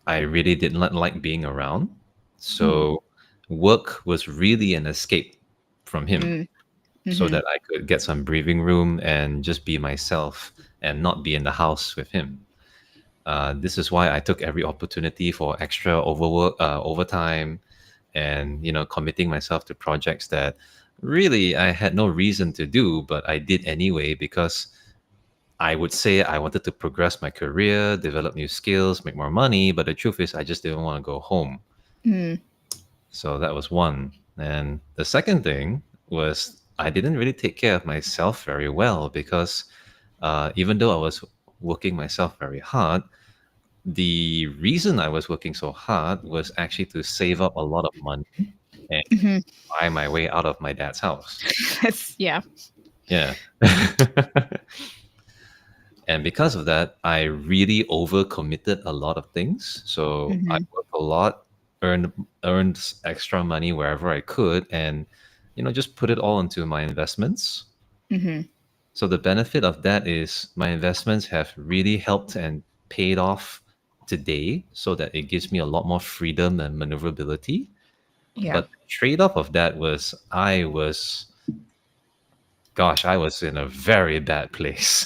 I really did not like being around. mm, So work was really an escape from him, mm, so mhm, that I could get some breathing room and just be myself and not be in the house with him. This is why I took every opportunity for extra overtime, and committing myself to projects that really I had no reason to do, but I did anyway because I would say I wanted to progress my career, develop new skills, make more money. But the truth is, I just didn't want to go home. mm, So that was one. And the second thing was I didn't really take care of myself very well because even though I was working myself very hard, the reason I was working so hard was actually to save up a lot of money and mhm. buy my way out of my dad's house. Yeah. Yeah. And because of that, I really overcommitted a lot of things. So I Mhm, worked a lot, earned extra money wherever I could, and just put it all into my investments. mhm. So the benefit of that is my investments have really helped and paid off today, so that it gives me a lot more freedom and maneuverability. Yeah. But the trade-off of that was I was in a very bad place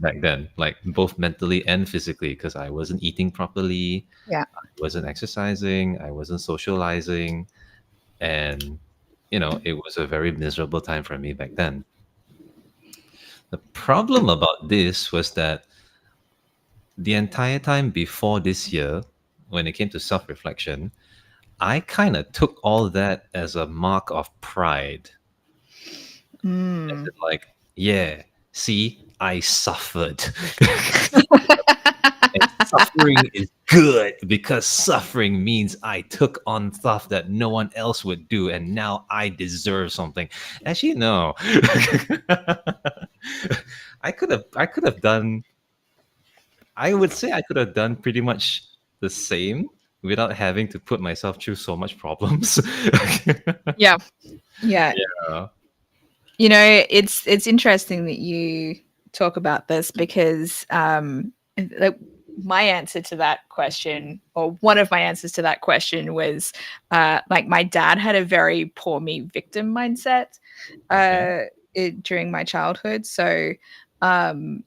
back then, like both mentally and physically, because I wasn't eating properly, Yeah. I wasn't exercising, I wasn't socializing, and it was a very miserable time for me back then. The problem about this was that the entire time before this year, when it came to self reflection, I kind of took all that as a mark of pride. As Mm. in, like, yeah, see, I suffered. And suffering is good because suffering means I took on stuff that no one else would do, and now I deserve something. Actually, no. I could have done. I would say I could have done pretty much the same without having to put myself through so much problems. Yeah. Yeah. Yeah. It's interesting that you talk about this because like my answer to that question, or one of my answers to that question, was like my dad had a very poor me victim mindset Okay. during my childhood. So um,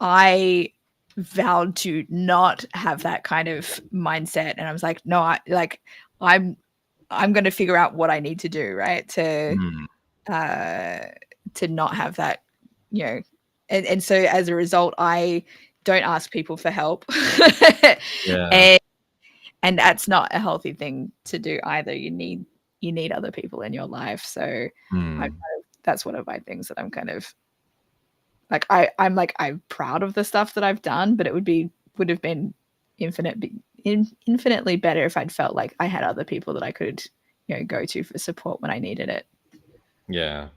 I vowed to not have that kind of mindset, and I was like, no, I'm I'm going to figure out what I need to do, right, Mm, uh, to not have that, you know. And so as a result, I don't ask people for help, yeah. and that's not a healthy thing to do either. You need other people in your life. So Mm, that's one of my things that I'm kind of like. I'm proud of the stuff that I've done, but it would have been infinitely better if I'd felt like I had other people that I could go to for support when I needed it. yeah.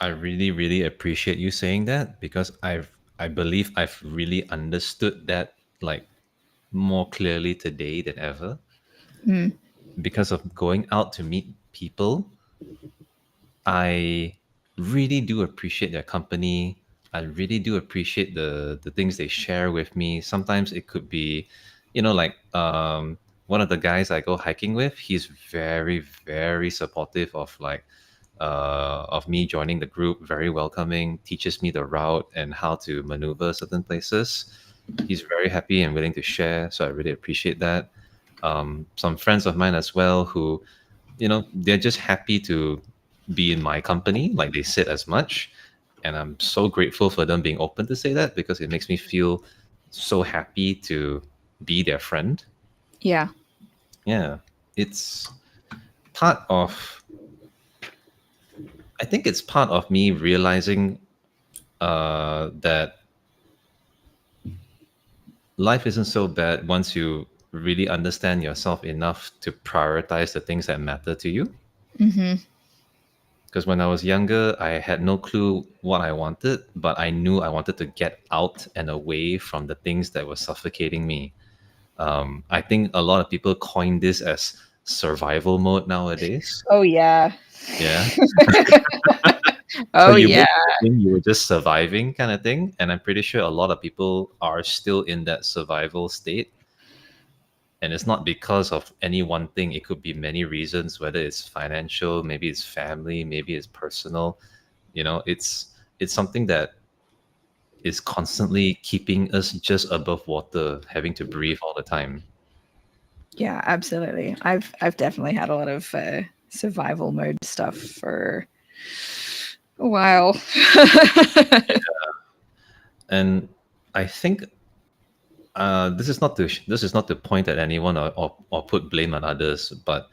I really, really appreciate you saying that because I believe I've really understood that like more clearly today than ever Mm, because of going out to meet people. I really do appreciate their company. I really do appreciate the things they share with me. Sometimes it could be, like one of the guys I go hiking with. He's very, very supportive of like of me joining the group, very welcoming, teaches me the route and how to maneuver certain places. He's very happy and willing to share, so I really appreciate that. Some friends of mine as well who, they're just happy to be in my company, like they sit as much. And I'm so grateful for them being open to say that because it makes me feel so happy to be their friend. Yeah. Yeah. It's part of, I think it's part of me realizing that life isn't so bad once you really understand yourself enough to prioritize the things that matter to you. Mm-hmm. Because when I was younger, I had no clue what I wanted, but I knew I wanted to get out and away from the things that were suffocating me. I think a lot of people coin this as survival mode nowadays. Oh yeah. Yeah. So Oh you yeah. make it think you were just surviving kind of thing. And I'm pretty sure a lot of people are still in that survival state. And it's not because of any one thing. It could be many reasons, whether it's financial, maybe it's family, maybe it's personal. It's something that is constantly keeping us just above water, having to breathe all the time. Yeah, absolutely. I've definitely had a lot of survival mode stuff for a while. And I think this is not to point at anyone or put blame on others, but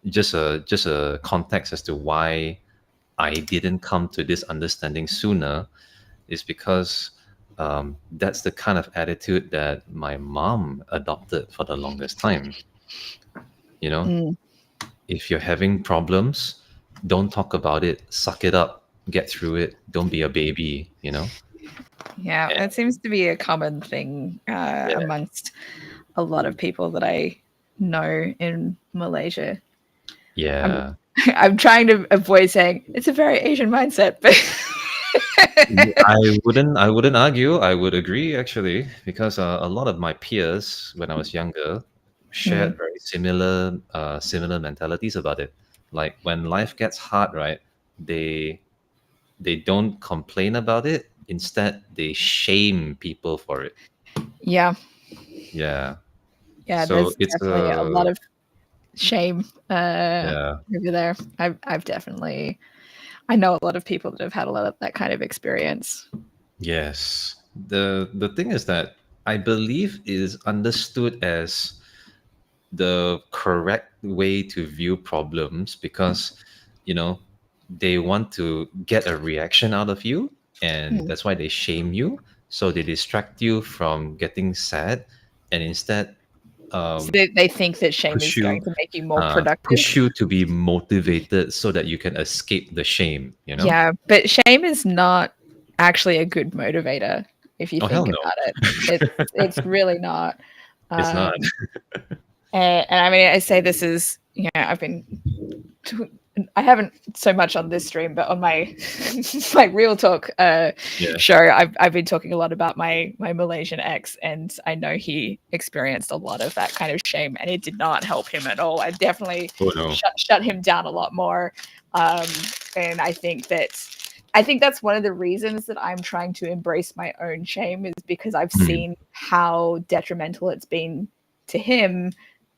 just a context as to why I didn't come to this understanding sooner is because that's the kind of attitude that my mom adopted for the longest time. You know, Mm, if you're having problems, don't talk about it. Suck it up. Get through it. Don't be a baby. yeah, And it seems to be a common thing yeah, amongst a lot of people that I know in Malaysia. I'm yeah. I'm trying to avoid saying it's a very Asian mindset, but I wouldn't argue. I would agree actually, because a lot of my peers when I was younger Mm, shared very similar mentalities about it. Like when life gets hard, right? They don't complain about it. Instead, they shame people for it. yeah, Yeah. yeah, So there's it's definitely a lot of shame yeah. over there. I've definitely I know a lot of people that have had a lot of that kind of experience. Yes. The thing is that I believe is understood as the correct way to view problems because you know they want to get a reaction out of you, and Mm. that's why they shame you, so they distract you from getting sad, and instead So um, they think that shame is push you going to make you more productive. push you to be motivated so that you can escape the shame. Yeah, but shame is not actually a good motivator if you Oh hell think no. about it. It's really not. It's not. Um, and I mean, I say this is, I've been, I haven't so much on this stream, but on my my real talk Yeah. show, I've been talking a lot about my Malaysian ex, and I know he experienced a lot of that kind of shame, and it did not help him at all. I definitely Oh no. shut him down a lot more, um, and I think that's one of the reasons that I'm trying to embrace my own shame is because I've Mm, seen how detrimental it's been to him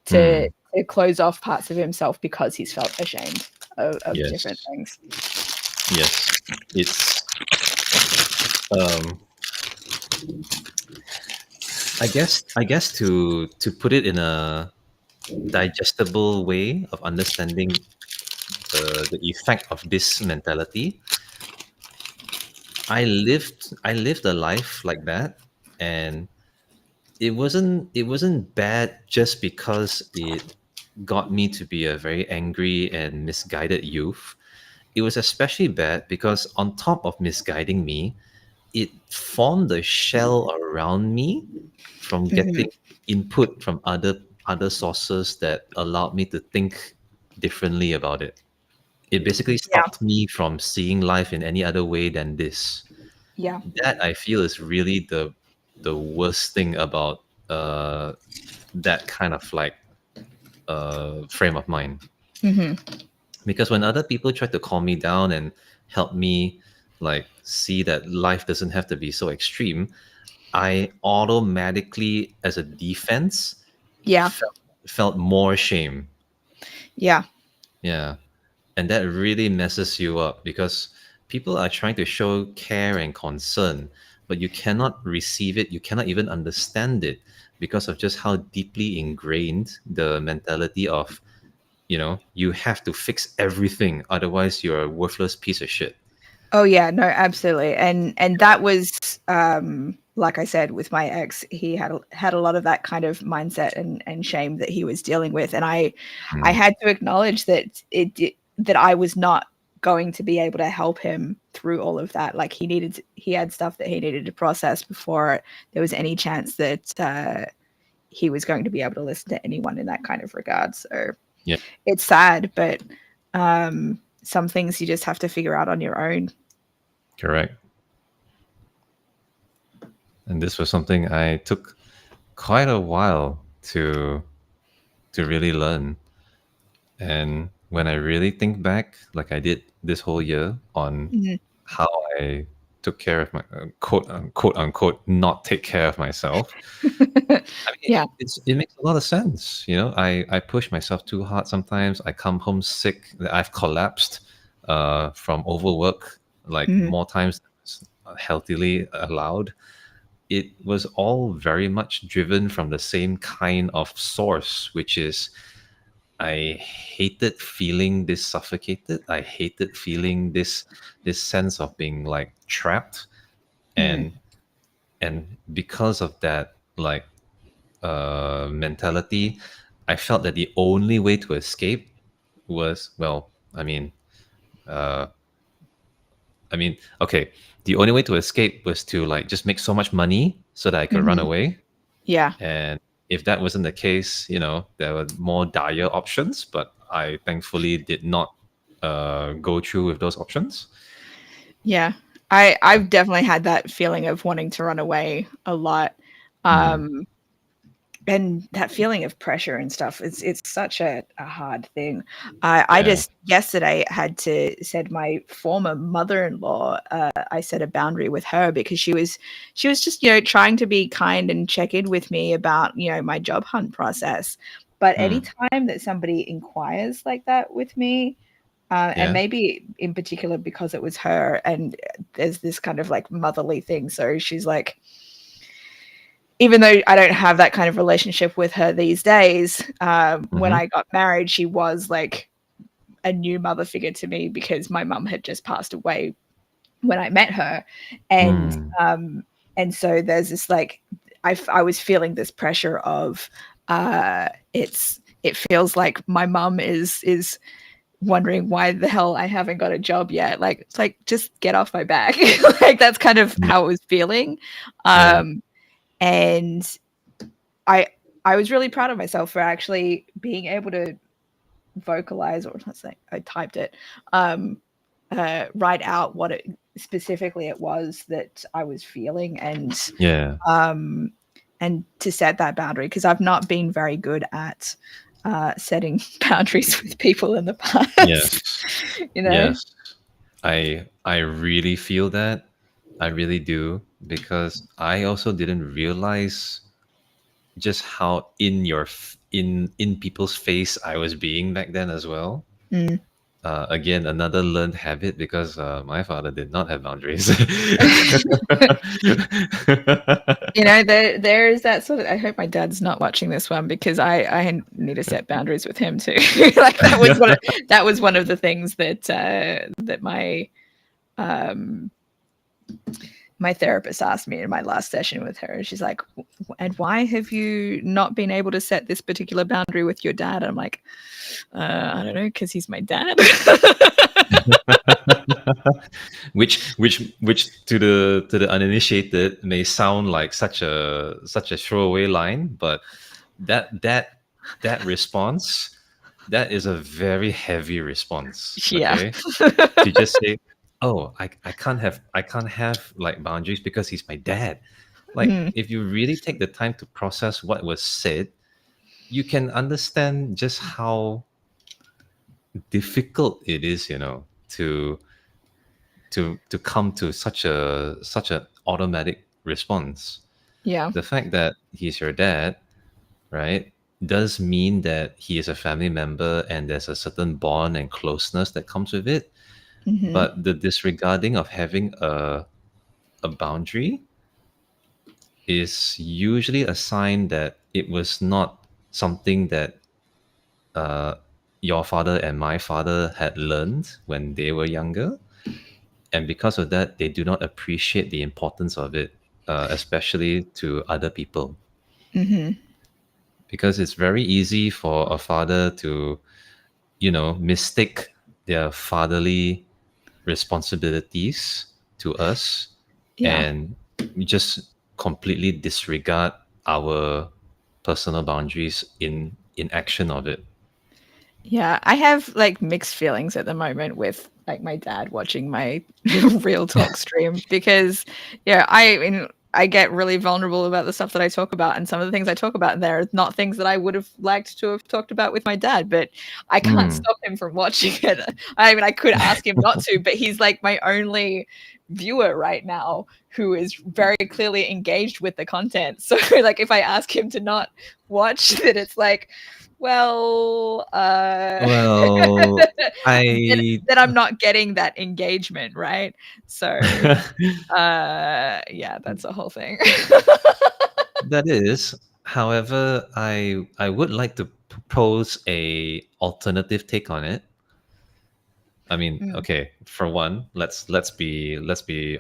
to, mm, to close off parts of himself because he's felt ashamed of different yes. things. Yes. It's um I guess to put it in a digestible way of understanding the effect of this mentality, I lived a life like that, and it wasn't bad just because it got me to be a very angry and misguided youth. It was especially bad because on top of misguiding me, it formed a shell around me from Mhm. getting input from other sources that allowed me to think differently about it. It basically Yeah, stopped me from seeing life in any other way than this. yeah. That I feel is really the worst thing about that kind of like frame of mind. Hmm. Because when other people try to calm me down and help me like see that life doesn't have to be so extreme, I automatically, as a defense, Yeah. felt more shame. Yeah. Yeah. And that really messes you up because people are trying to show care and concern, but you cannot receive it. You cannot even understand it because of just how deeply ingrained the mentality of, you have to fix everything. Otherwise, you're a worthless piece of shit. Oh yeah, no, absolutely. And that was like I said with my ex, he had a lot of that kind of mindset and shame that he was dealing with, and I Mm. had to acknowledge that that I was not going to be able to help him through all of that. Like he had stuff that he needed to process before there was any chance that he was going to be able to listen to anyone in that kind of regard. So Yeah, it's sad, but some things you just have to figure out on your own. correct. And this was something I took quite a while to really learn. And when I really think back, like I did this whole year, on Mhm. how I took care of my quote unquote not take care of myself. I mean, Yeah. it makes a lot of sense. I push myself too hard sometimes. I come home sick. I've collapsed from overwork like Mhm. more times than is healthily allowed. It was all very much driven from the same kind of source, which is I hated feeling this suffocated. I hated feeling this sense of being like trapped, Mm. and because of that like mentality, I felt that the only way to escape was, well, okay, the only way to escape was to like just make so much money so that I could run Mhm. away. Yeah. And if that wasn't the case, there were more dire options, but I thankfully did not go through with those options. Yeah. I've definitely had that feeling of wanting to run away a lot. Mm, Um, and that feeling of pressure and stuff, it's such a hard thing. I yeah. just yesterday had to said my former mother-in-law, I set a boundary with her because she was just, trying to be kind and check in with me about, my job hunt process. But Mm, anytime that somebody inquires like that with me, and yeah. maybe in particular because it was her, and there's this kind of like motherly thing. So she's like, even though I don't have that kind of relationship with her these days, when Mm-hmm. I got married, she was like a new mother figure to me because my mum had just passed away when I met her, and Mm, um, and so there's this like I was feeling this pressure of it feels like my mum is wondering why the hell I haven't got a job yet. Like it's like just get off my back. Like that's kind of yeah. how it was feeling. Yeah. Um, and I I was really proud of myself for actually being able to vocalize, or let's say I typed it, um, write out what it specifically it was that I was feeling, Yeah. um, and to set that boundary because I've not been very good at setting boundaries with people in the past. Yes. you know. Yes. I really feel that. I really do, because I also didn't realize just how in people's face I was being back then as well. Mm. Again, another learned habit, because my father did not have boundaries. There is that sort of. I hope my dad's not watching this one because I need to set boundaries with him too. Like that was one of the things that um my therapist asked me in my last session with her. She's like, "And why have you not been able to set this particular boundary with your dad?" And I'm like, I don't know, because he's my dad. which to the uninitiated may sound like such a throwaway line, but that response, that is a very heavy response. Yeah. Okay, to just say, oh, I can't have like boundaries because he's my dad. Like, Mm. if you really take the time to process what was said, you can understand just difficult it is, to come to such an automatic response. Yeah. The fact that he's your dad, right, does mean that he is a family member and there's a certain bond and closeness that comes with it. Mm-hmm. But the disregarding of having a boundary is usually a sign that it was not something that uh, your father and my father had learned when they were younger. And because of that, they do not appreciate the importance of it, especially to other people. Mm-hmm. Because it's very easy for a father to, mistake their fatherly responsibilities to us Yeah. and just completely disregard our personal boundaries in action of it. Yeah, I have like mixed feelings at the moment with like my dad watching my real talk stream because yeah, I mean I get really vulnerable about the stuff that I talk about, and some of the things I talk about in there are not things that I would have liked to have talked about with my dad, but I can't Mm, stop him from watching it. I mean, I could ask him not to, but he's like my only viewer right now who is very clearly engaged with the content. So like if I ask him to not watch, then it's like, well, well, then, I then I'm not getting that engagement, right? So, yeah, that's a whole thing. that is. However, I would like to propose a alternative take on it. I mean, Mm. okay, for one, let's be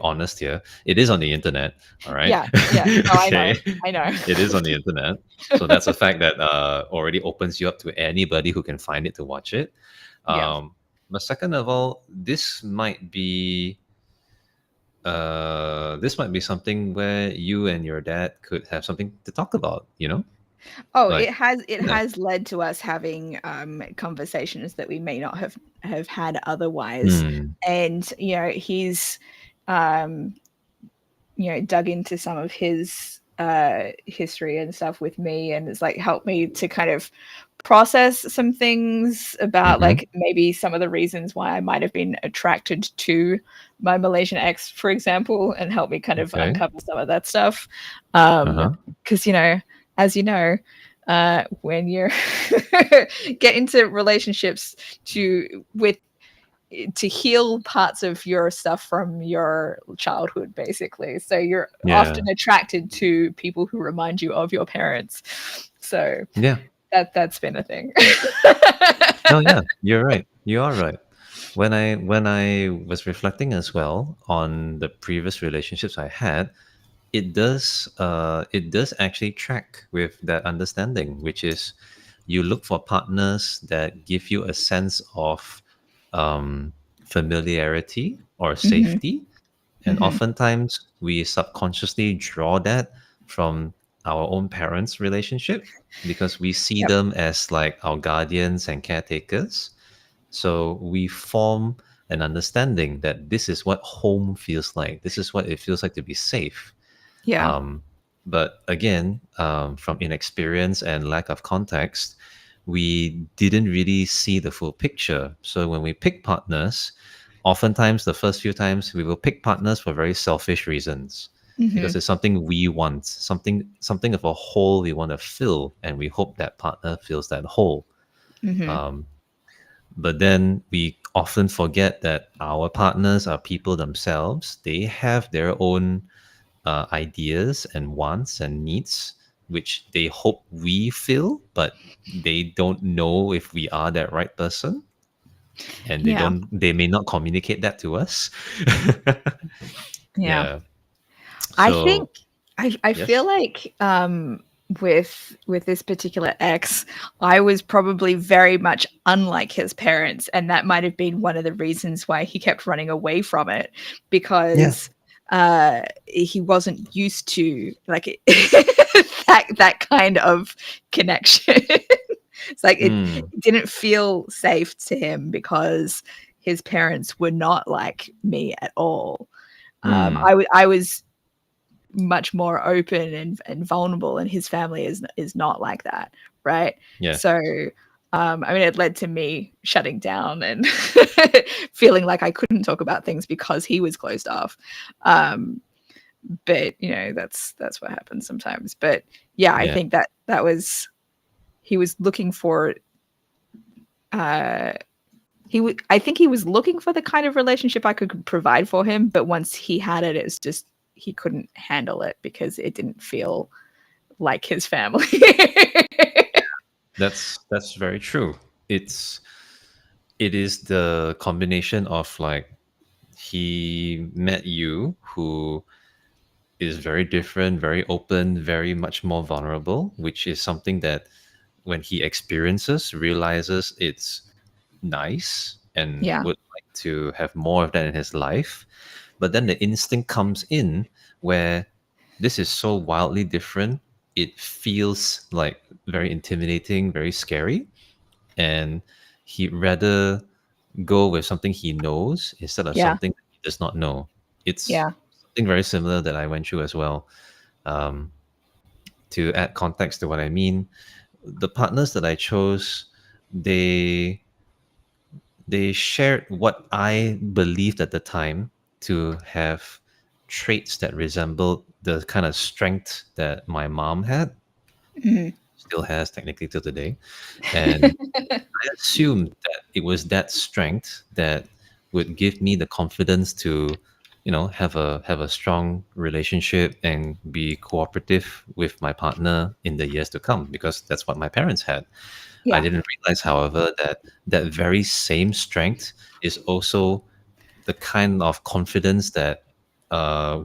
honest here. It is on the internet, all right? Yeah, yeah. No, I know, Okay. I know. It is on the internet. So that's a fact that already opens you up to anybody who can find it to watch it. Yeah. But second of all, this might be something where you and your dad could have something to talk about, Oh, Like, it yeah. has led to us having conversations that we may not have had otherwise. Hmm. And he's um dug into some of his history and stuff with me, and it's like helped me to kind of process some things about Mm-hmm. like maybe some of the reasons why I might have been attracted to my Malaysian ex, for example, and help me kind of Okay. uncover some of that stuff. Uh-huh. Because as you know, when you get into relationships with to heal parts of your stuff from your childhood, basically. So you're Yeah. often attracted to people who remind you of your parents. So Yeah. that's been a thing. No, yeah, you're right. You are right. When I was reflecting as well on the previous relationships I had, it does actually track with that understanding, which is you look for partners that give you a sense of um, familiarity or Hmm. safety. And Hmm. oftentimes we subconsciously draw that from our own parents' relationship because we see Yep. them as like our guardians and caretakers. So we form an understanding that this is what home feels like. This is what it feels like to be safe. Yeah. Um, but again, from inexperience and lack of context, we didn't really see the full picture. So when we pick partners, oftentimes the first few times we will pick partners for very selfish reasons because Hmm. it's something we want, something of a hole we want to fill, and we hope that partner fills that hole. Hmm. Um, but then we often forget that our partners are people themselves. They have their own ideas and wants and needs, which they hope we fill, but they don't know if we are that right person, and they Yeah. don't. They may not communicate that to us. Yeah. Yeah. I think So I feel yes. like with this particular ex, I was probably very much unlike his parents, and that might have been one of the reasons why he kept running away from it, Yeah. because he wasn't used to like that kind of connection. It's like it Mm, didn't feel safe to him because his parents were not like me at all. mm, I was much more open and vulnerable, and his family is not like that, right? yes. So I mean, it led to me shutting down and feeling like I couldn't talk about things because he was closed off. Um, but that's what happens sometimes. But yeah, I Yeah, think that was he was looking for. Uh, I think he was looking for the kind of relationship I could provide for him. But once he had it, it's just he couldn't handle it because it didn't feel like his family. that's very true. It is the combination of like he met you who is very different, very open, very much more vulnerable, which is something that when he experiences, realizes it's nice and Yeah, would like to have more of that in his life. But then the instinct comes in where this is so wildly different. It feels like very intimidating, very scary. And he'd rather go with something he knows instead of yeah, something that he does not know. It's yeah. something very similar that I went through as well. Um, to add context to what I mean, the partners that I chose, they they shared what I believed at the time to have traits that resembled the kind of strength that my mom had, Mhm. still has technically till today. And I assumed that it was that strength that would give me the confidence to, have a strong relationship and be cooperative with my partner in the years to come, because that's what my parents had. I Yeah. didn't realize, however, that that very same strength is also the kind of confidence that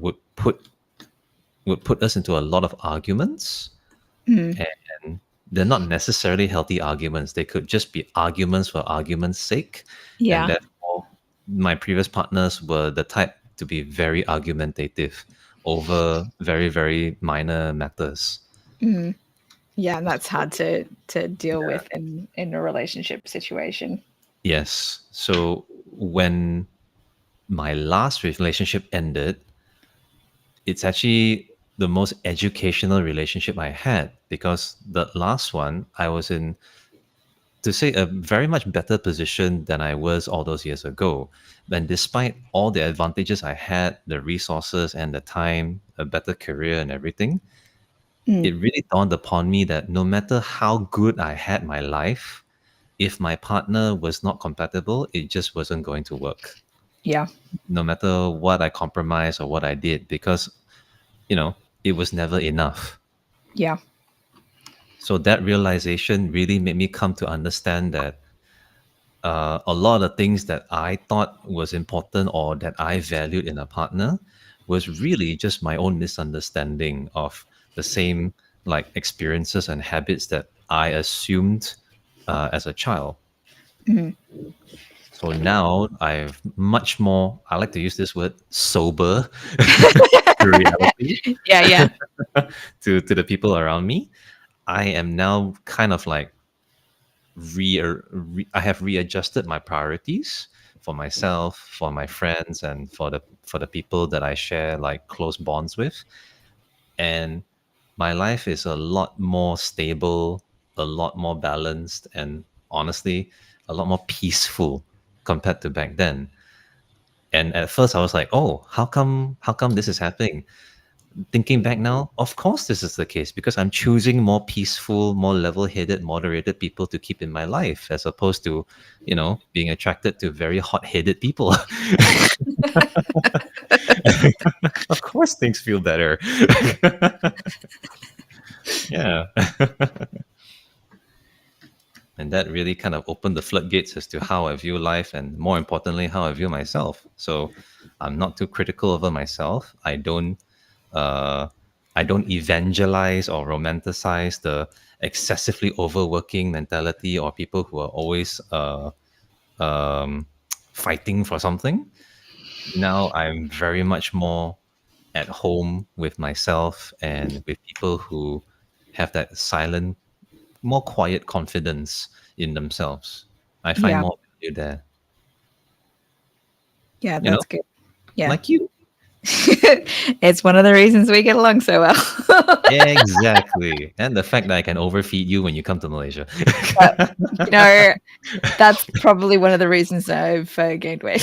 would put us into a lot of arguments, Mhm. and they're not necessarily healthy arguments. They could just be arguments for argument's sake, and Yeah. therefore, my previous partners were the type to be very argumentative over very very minor matters. Mhm. Yeah, and that's hard So, to deal yeah. with in a relationship situation. Yes. So when my last relationship ended, it's actually the most educational relationship I had, because the last one I was in, to say, a very much better position than I was all those years ago. And despite all the advantages I had, the resources and the time, a better career and everything, Mm. it really dawned upon me that no matter how good I had my life, if my partner was not compatible, it just wasn't going to work. Yeah. No matter what I compromised or what I did, because, it was never enough. Yeah. So that realization really made me come to understand that a lot of things that I thought was important or that I valued in a partner was really just my own misunderstanding of the same like experiences and habits that I assumed as a child. Mhm. So now I've much more, I like to use this word, sober to reality, Yeah, yeah. to the people around me. I am now kind of like I have readjusted my priorities for myself, for my friends, and for the people that I share like close bonds with. And my life is a lot more stable, a lot more balanced, and honestly, a lot more peaceful compared to back then. And at first I was like, oh, how come this is happening? Thinking back now, of course this is the case, because I'm choosing more peaceful, more level-headed, moderated people to keep in my life, as opposed to, being attracted to very hot-headed people. Of course things feel better. Yeah. And that really kind of opened the floodgates as to how I view life, and more importantly, how I view myself. So I'm not too critical over myself. Uh, I don't evangelize or romanticize the excessively overworking mentality, or people who are always um, fighting for something. Now I'm very much more at home with myself and with people who have that silent, more quiet confidence in themselves. I find Yeah. more value there. Yeah, You know, that's good. Yeah. like you. It's one of the reasons we get along so well. Exactly. And the fact that I can overfeed you when you come to Malaysia. But, you know, that's probably one of the reasons I've gained weight.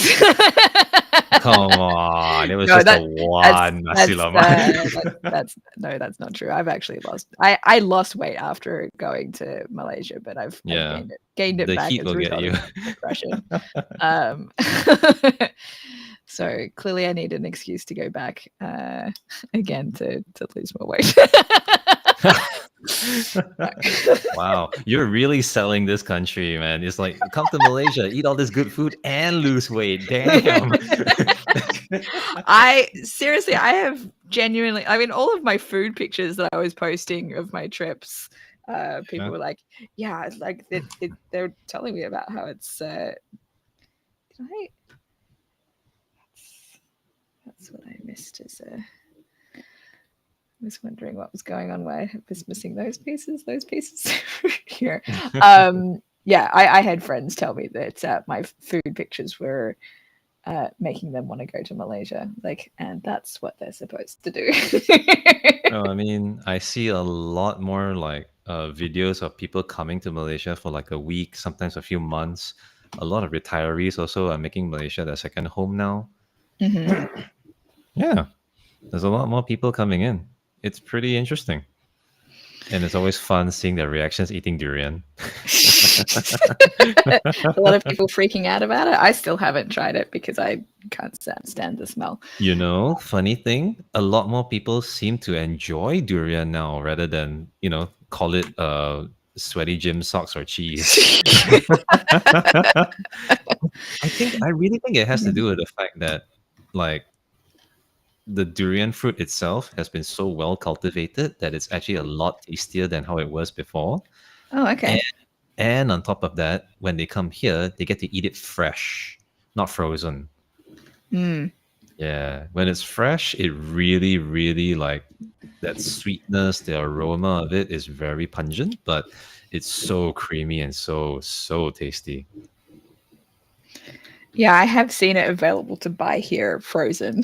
Come on. It was No, just a that's one nasi that's lemak. that's no, that's not true. I've actually lost. I lost weight after going to Malaysia, but I've Yeah. gained it The back heat as will a get result you. of depression. Um, so clearly, I need an excuse to go back again to lose more weight. Wow. You're really selling this country, man. It's like come to Malaysia, eat all this good food and lose weight. Damn. I seriously, I have genuinely. I mean, all of my food pictures that I was posting of my trips, people Yeah. were like, "Yeah, like they're telling me about how it's." Did I? That's what I missed. I was wondering what was going on. Why I was missing those pieces. Those pieces here. Yeah, I had friends tell me that my food pictures were making them want to go to Malaysia. Like, and that's what they're supposed to do. No, I mean, I see a lot more like videos of people coming to Malaysia for like a week, sometimes a few months. A lot of retirees also are making Malaysia their second home now. Mhm. Yeah, there's a lot more people coming in. It's pretty interesting. And it's always fun seeing their reactions eating durian. A lot of people freaking out about it. I still haven't tried it because I can't stand the smell. You know, funny thing, a lot more people seem to enjoy durian now rather than, call it sweaty gym socks or cheese. I really think it has to do with the fact that like the durian fruit itself has been so well cultivated that it's actually a lot tastier than how it was before. Oh, And, okay. and on top of that, when they come here, they get to eat it fresh, not frozen. Mm. Yeah, when it's fresh, it really, really like that sweetness, the aroma of it is very pungent, but it's so creamy and so tasty. Yeah, I have seen it available to buy here frozen.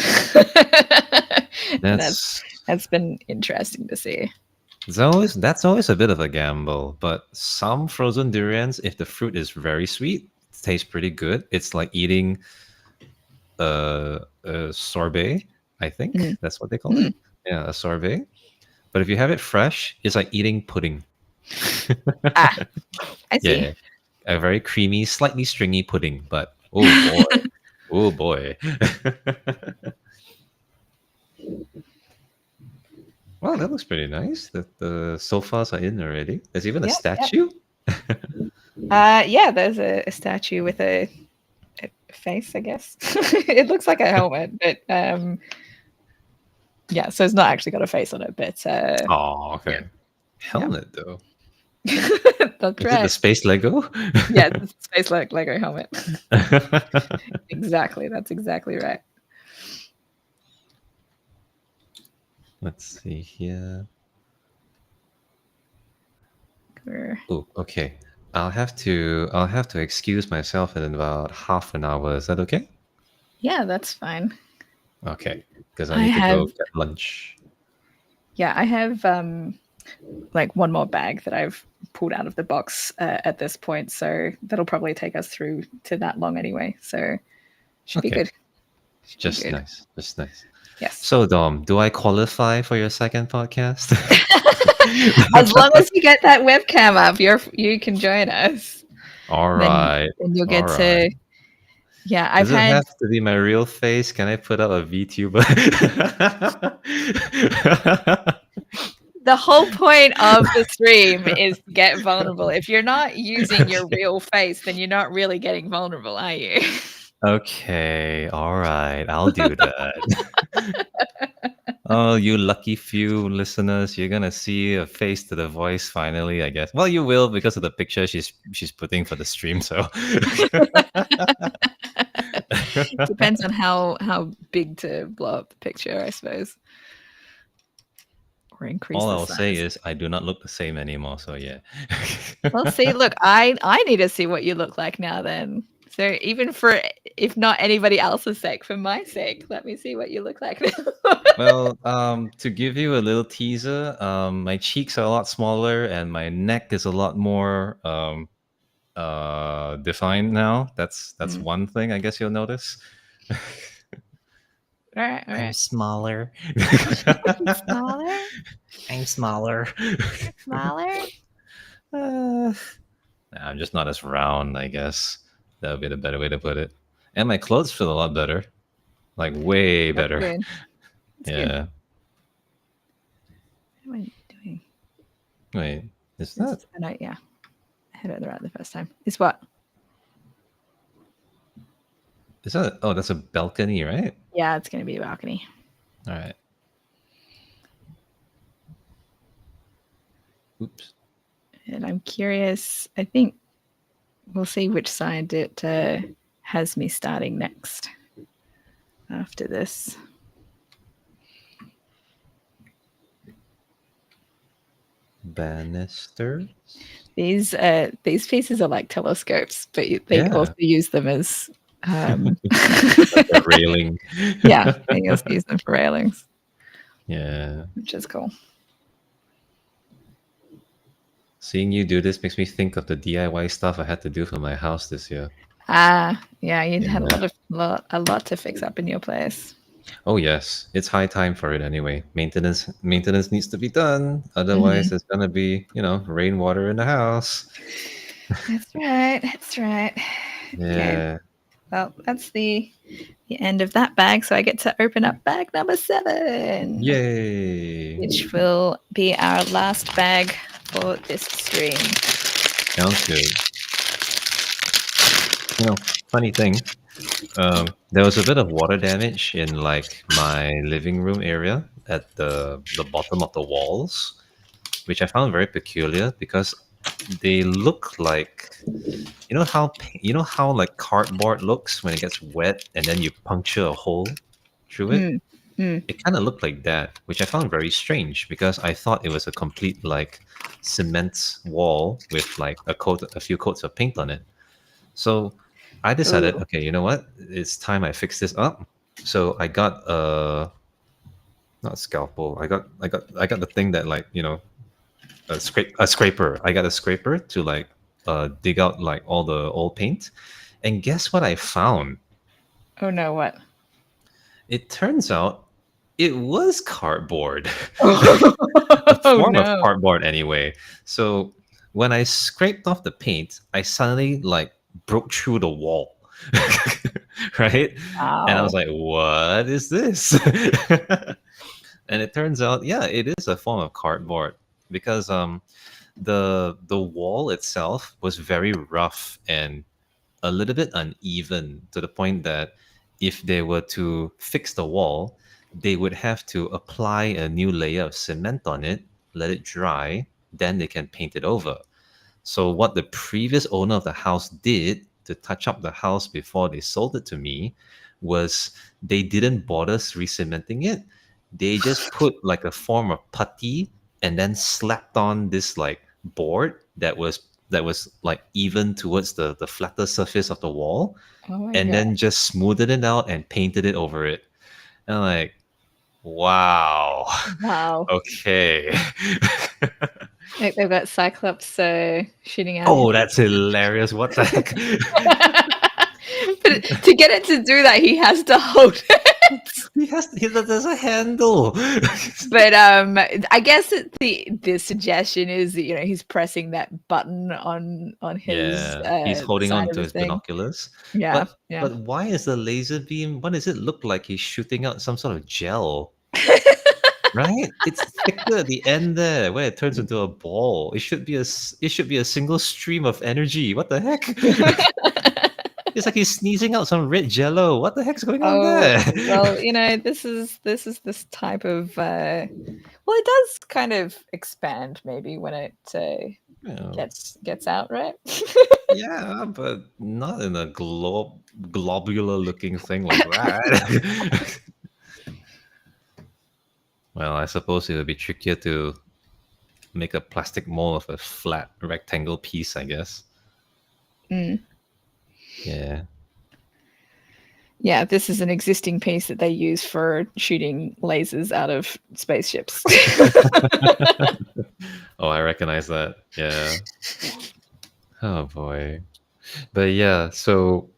And That's that's been interesting to see. that's always a bit of a gamble, but some frozen durians, if the fruit is very sweet, tastes pretty good. It's like eating a sorbet, I think Mm. that's what they call it. Mm. Yeah, a sorbet. But if you have it fresh, it's like eating pudding. Ah, I see. Yeah, a very creamy, slightly stringy pudding. But oh boy, oh boy. Well, that looks pretty nice. The sofas are in already. There's even a Yep, yep. statue. Yeah, there's a statue with a face, I guess. It looks like a helmet, but yeah, so it's not actually got a face on it, but Oh, yeah, okay. yeah. Helmet though. That's Is it the right. space Lego? Yeah, it's a space Lego helmet. Exactly. That's exactly right. Let's see here. We're, Oh, okay. I'll have to excuse myself in about half an hour. Is that okay? yeah, that's fine. Okay, because I I need to go have get lunch. yeah, I have like one more bag that I've pulled out of the box at this point, so that'll probably take us through to that long anyway. So should be Okay, good. Should be just good. nice, just nice. Yes. So, Dom, do I qualify for your second podcast? As long as you get that webcam up, you can join us. All Then right, then you'll all get right. to yeah, I've Does it had have to be my real face? Can I put up a VTuber? the whole point of the stream is to get vulnerable. If you're not using your real face, then you're not really getting vulnerable, are you? Okay, all right, I'll do that. Oh, you lucky few listeners, you're gonna see a face to the voice finally, I guess. Well, you will because of the picture she's putting for the stream. So, Depends on how big to blow up the picture, I suppose, or increase all the I'll say size. is I do not look the same anymore. So yeah. Well, see, look, I need to see what you look like now. Then So even for if not anybody else's sake, for my sake, let me see what you look like now. Well, to give you a little teaser, my cheeks are a lot smaller and my neck is a lot more defined now. That's Mm. one thing I guess you'll notice. All right, all I'm right. smaller. Smaller, I'm smaller. smaller. Nah, I'm just not as round, I guess. That would be the better way to put it. And my clothes feel a lot better. Like way That's better. good. That's good. Yeah. What am I doing? Wait, is This, that oh, no, yeah, I had it right the first time. It's what? oh, that's a balcony, right? Yeah, it's going to be a balcony. All right. Oops. And I'm curious. I think we'll see which side it has me starting next after this. Banisters. These pieces are like telescopes, but they Yeah. also use them as Like a railing. yeah, they also use them for railings, Yeah. which is cool. Seeing you do this makes me think of the DIY stuff I had to do for my house this year. Yeah, you had Yeah. a lot to fix up in your place. Oh yes, it's high time for it anyway. Maintenance needs to be done. Otherwise, Mm-hmm. there's gonna be rainwater in the house. That's right. That's right. Okay. Yeah. Well, that's the end of that bag. So I get to open up bag number 7, Yay! which will be our last bag for this stream. Sounds good. Funny thing. There was a bit of water damage in like my living room area at the bottom of the walls, which I found very peculiar because they look like you know how like cardboard looks when it gets wet and then you puncture a hole through it. Mm, mm. It kind of looked like that, which I found very strange because I thought it was a complete like cement wall with like a few coats of paint on it. So I decided, Ooh. okay, you know what? It's time I fix this up. So I got not a scalpel. I got the thing that like a scraper. I got a scraper to like dig out like all the old paint. And guess what I found? Oh no, what? It turns out it was cardboard. A Oh form of no. cardboard anyway. So when I scraped off the paint, I suddenly like broke through the wall. Right? And I was Wow. like, what is this? And it turns out, yeah, it is a form of cardboard because the wall itself was very rough and a little bit uneven to the point that if they were to fix the wall, they would have to apply a new layer of cement on it, let it dry, then they can paint it over. So, what the previous owner of the house did to touch up the house before they sold it to me was they didn't bother re-cementing it. They just put like a form of putty and then slapped on this like board that was like even towards the flatter surface of the wall, Oh my and god. then just smoothed it out and painted it over it. And I'm like, wow, Wow. okay. Like they've got Cyclops shooting out his. Oh, that's hilarious. What the heck? But to get it to do that, he has to hold it. There's a handle. But I guess the suggestion is that he's pressing that button on his Yeah, he's the holding side on of to his his thing. binoculars. Yeah, But yeah. but why is the laser beam? What does it look like? He's shooting out some sort of gel, right? It's thicker at the end there, where it turns into a ball. It should be a single stream of energy. What the heck? It's like he's sneezing out some red jello. What the heck's going on Oh there? well, this type of well, it does kind of expand maybe when it You know, gets out, right? yeah, but not in a globular looking thing like that. Well, I suppose it would be trickier to make a plastic mold of a flat rectangle piece, I guess. Mm. Yeah. Yeah, this is an existing piece that they use for shooting lasers out of spaceships. Oh, I recognize that. Yeah. Oh boy. But yeah, so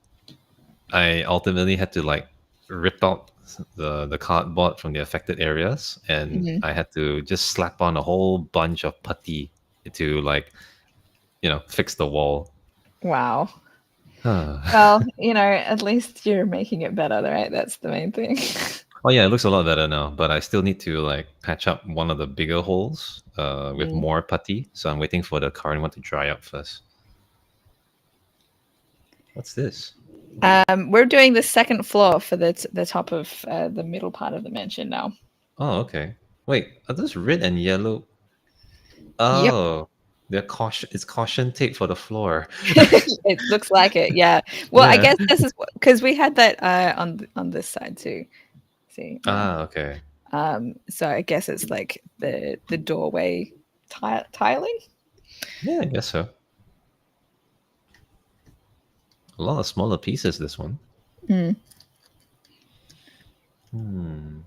I ultimately had to like rip out the cardboard from the affected areas, and Mhm. I had to just slap on a whole bunch of putty to like fix the wall. Wow. Oh Well, at least you're making it better, right? That's the main thing. yeah, it looks a lot better now, but I still need to like patch up one of the bigger holes with Mm. more putty. So I'm waiting for the current one to dry up first. What's this? We're doing the second floor for the top of the middle part of the mansion now. Oh, okay. Wait, are those red and yellow? Yep. Oh, they're caution. It's caution tape for the floor. It looks like it. Yeah. Well, I Yeah. guess this is because we had that on this side too. See. Yeah. Ah, okay. So I guess it's like the doorway tiling. Yeah, I guess so. A lot of smaller pieces. This one. Mm. Hmm.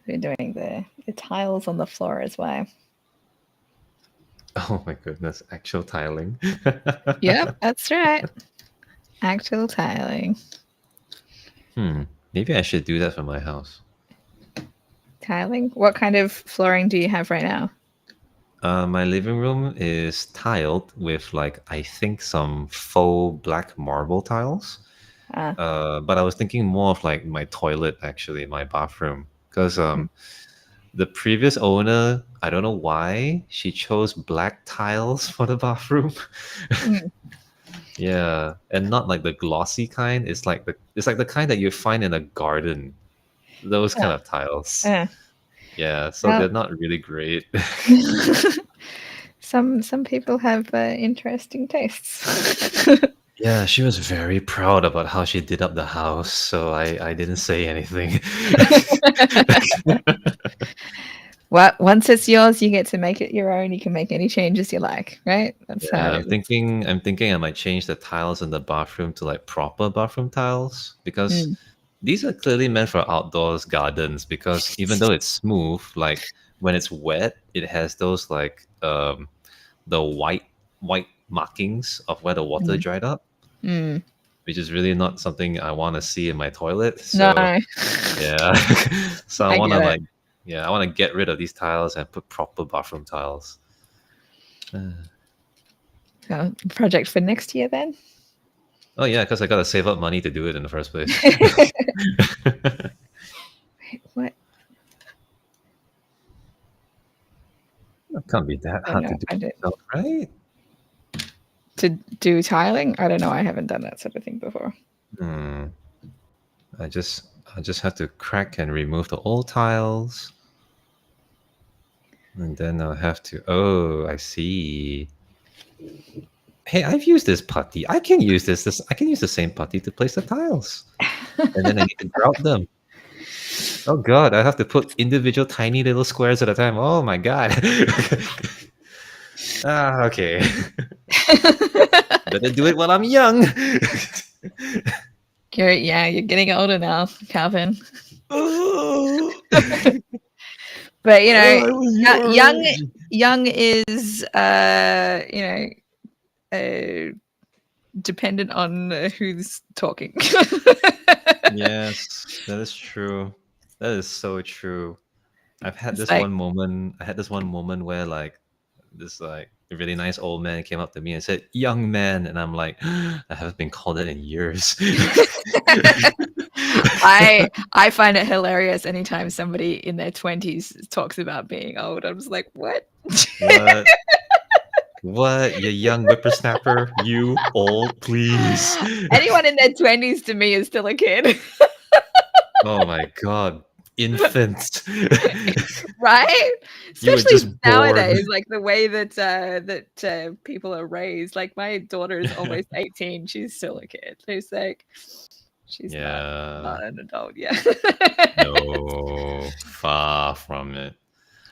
We're doing the tiles on the floor as well. Oh my goodness! Actual tiling. Yep, that's right. Actual tiling. Maybe I should do that for my house. Tiling. What kind of flooring do you have right now? My living room is tiled with like I think some faux black marble tiles. Uh, But I was thinking more of like my toilet actually, my bathroom, because the previous owner, I don't know why she chose black tiles for the bathroom. mm, Yeah, and not like the glossy kind. It's like the kind that you find in a garden. Those kind uh, of tiles. uh. Yeah, so Well, they're not really great. some people have interesting tastes. Yeah, she was very proud about how she did up the house, so I didn't say anything. Well, once it's yours, you get to make it your own. You can make any changes you like, right? That's how Yeah, it I'm is. thinking I'm thinking I might change the tiles in the bathroom to like proper bathroom tiles because Mm. these are clearly meant for outdoors gardens because even though it's smooth, like when it's wet, it has those like the white markings of where the water Mm. dried up, Mm. which is really not something I want to see in my toilet. No, So yeah. So I I want to get it. like yeah, I want to get rid of these tiles and put proper bathroom tiles. So, project for next year then. Oh yeah, because I gotta save up money to do it in the first place. What? It can't be that I don't hard to know. do I did yourself, right? to do tiling. I don't know. I haven't done that sort of thing before. Hmm. I just have to crack and remove the old tiles, and then I'll have to. Oh, I see. Hey, I've used this putty. I can use this. I can use the same putty to place the tiles, and then I need to grout them. Oh god, I have to put individual tiny little squares at a time. Oh my god. Okay. Better do it while I'm young. You're getting older now, Calvin. Oh, But I was young young. young is uh, dependent on who's talking. Yes, that is true. That is so true. I've had It's this like, one moment. I had this one moment where like this like a really nice old man came up to me and said, "Young man," and I'm like, I haven't been called that in years. I find it hilarious anytime somebody in their 20s talks about being old. I'm just like, what? What? What? You young whippersnapper? You old, please. Anyone in their 20s to me is still a kid. Oh my god, infants! Right? You were Especially just born. nowadays, like the way that people are raised. Like my daughter is almost 18. She's still a kid. She's like, she's Yeah. not an adult yet. No, far from it.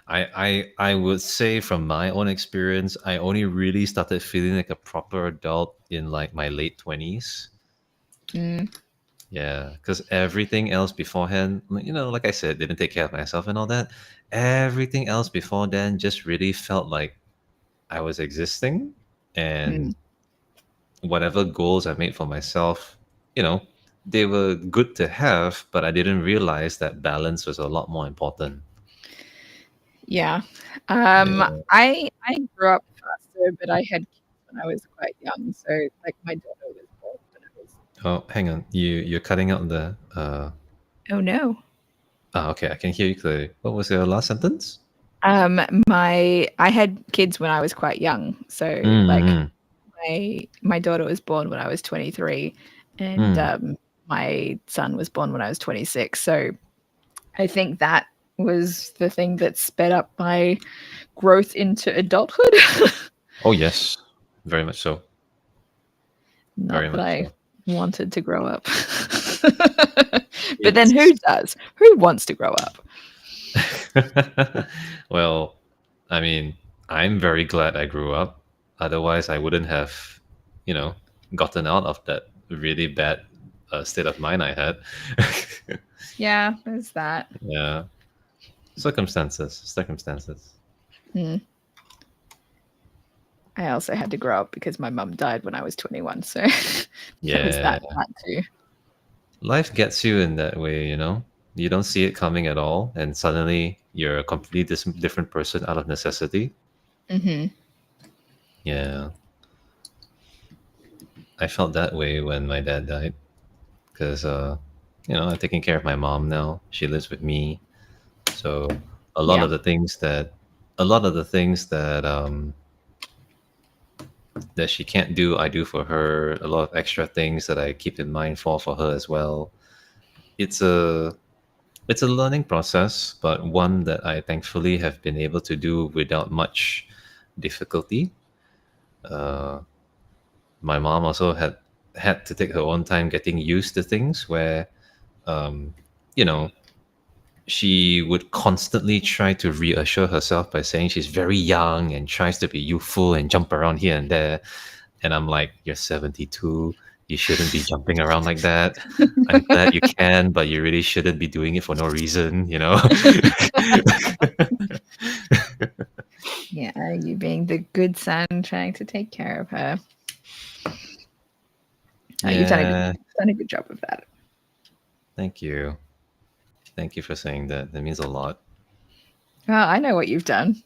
I would say from my own experience, I only really started feeling like a proper adult in like my late 20s. Mm, Yeah, because everything else beforehand, like I said, didn't take care of myself and all that. Everything else before then just really felt like I was existing, mm. and whatever goals I made for myself, you know, they were good to have, but I didn't realize that balance was a lot more important. Yeah. Yeah. I grew up faster, but I had kids when I was quite young. So like my daughter was born when I was Oh, hang on. You're cutting out the oh no. okay, I can hear you clearly. What was your last sentence? My I had kids when I was quite young. So like Mm-hmm. my daughter was born when I was 23 and Mm. my son was born when I was 26. So I think that was the thing that sped up my growth into adulthood. Oh yes, very much so. Very Not that much I so. wanted to grow up. But then who It's does? Who wants to grow up? well, I mean, I'm very glad I grew up. Otherwise, I wouldn't have, you know, gotten out of that really bad state of mind I had. Yeah, there's that. Yeah, circumstances. Mm. I also had to grow up because my mum died when I was 21. So there was Yeah, that too. life gets you in that way. You don't see it coming at all, and suddenly you're a completely different person out of necessity. Hmm. Yeah, I felt that way when my dad died because I'm taking care of my mom now. She lives with me, so a lot Yeah. of the things that a lot of the things that she can't do, I do for her. A lot of extra things that I keep in mind for her as well. It's a it's a learning process, but one that I thankfully have been able to do without much difficulty. Uh, my mom also had to take her own time getting used to things where um, you know she would constantly try to reassure herself by saying she's very young and tries to be youthful and jump around here and there. And I'm like, you're 72. You shouldn't be jumping around like that. I'm glad you can, but you really shouldn't be doing it for no reason. Yeah, you being the good son trying to take care of her. You've Yeah, done a good job of that. thank you. Thank you for saying that. That means a lot. Well, I know what you've done.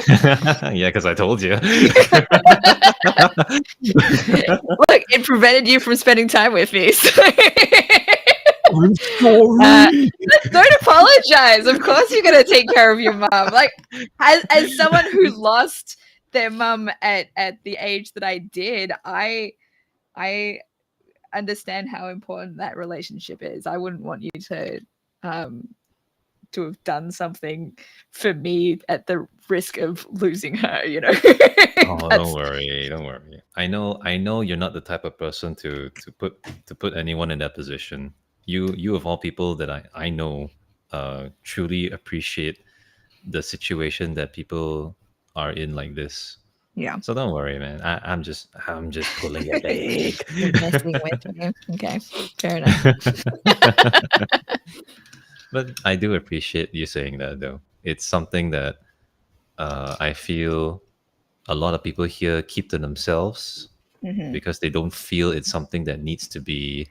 Yeah, because I told you. Look, it prevented you from spending time with me. So. I'm uh, sorry. don't apologize. Of course, you're going to take care of your mom. Like, as someone who lost their mum at the age that I did, I understand how important that relationship is. I wouldn't want you um, to have done something for me at the risk of losing her. Oh, don't That's worry, don't worry. I know you're not the type of person to put anyone in that position. You of all people that I know truly appreciate the situation that people are in like this. yeah. So don't worry, man. I'm just pulling your leg. You're messing with me. Okay, fair enough. But I do appreciate you saying that though. It's something that I feel a lot of people here keep to themselves Hmm. because they don't feel it's something that needs to be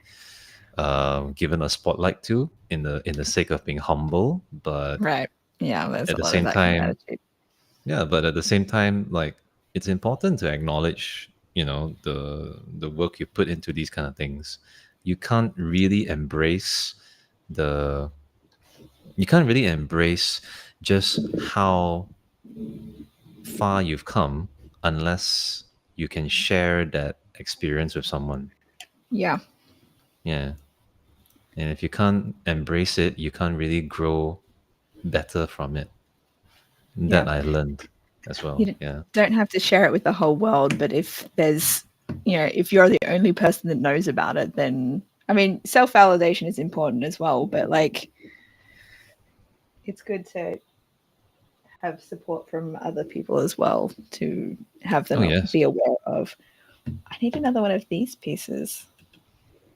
given a spotlight to in the sake of being humble. But Right. Yeah, there's at a the lot of same that kind of time, attitude. yeah, but at the same time, like it's important to acknowledge, the work you put into these kind of things. You can't really embrace the you can't really embrace just how far you've come unless you can share that experience with someone. Yeah. Yeah. And if you can't embrace it, you can't really grow better from it. Yeah. That I learned as You well. Yeah. don't have to share it with the whole world, but if there's, if you're the only person that knows about it, then I mean, self validation is important as well, but like it's good to have support from other people as well to have Oh them yes. be aware of. I need another one of these pieces.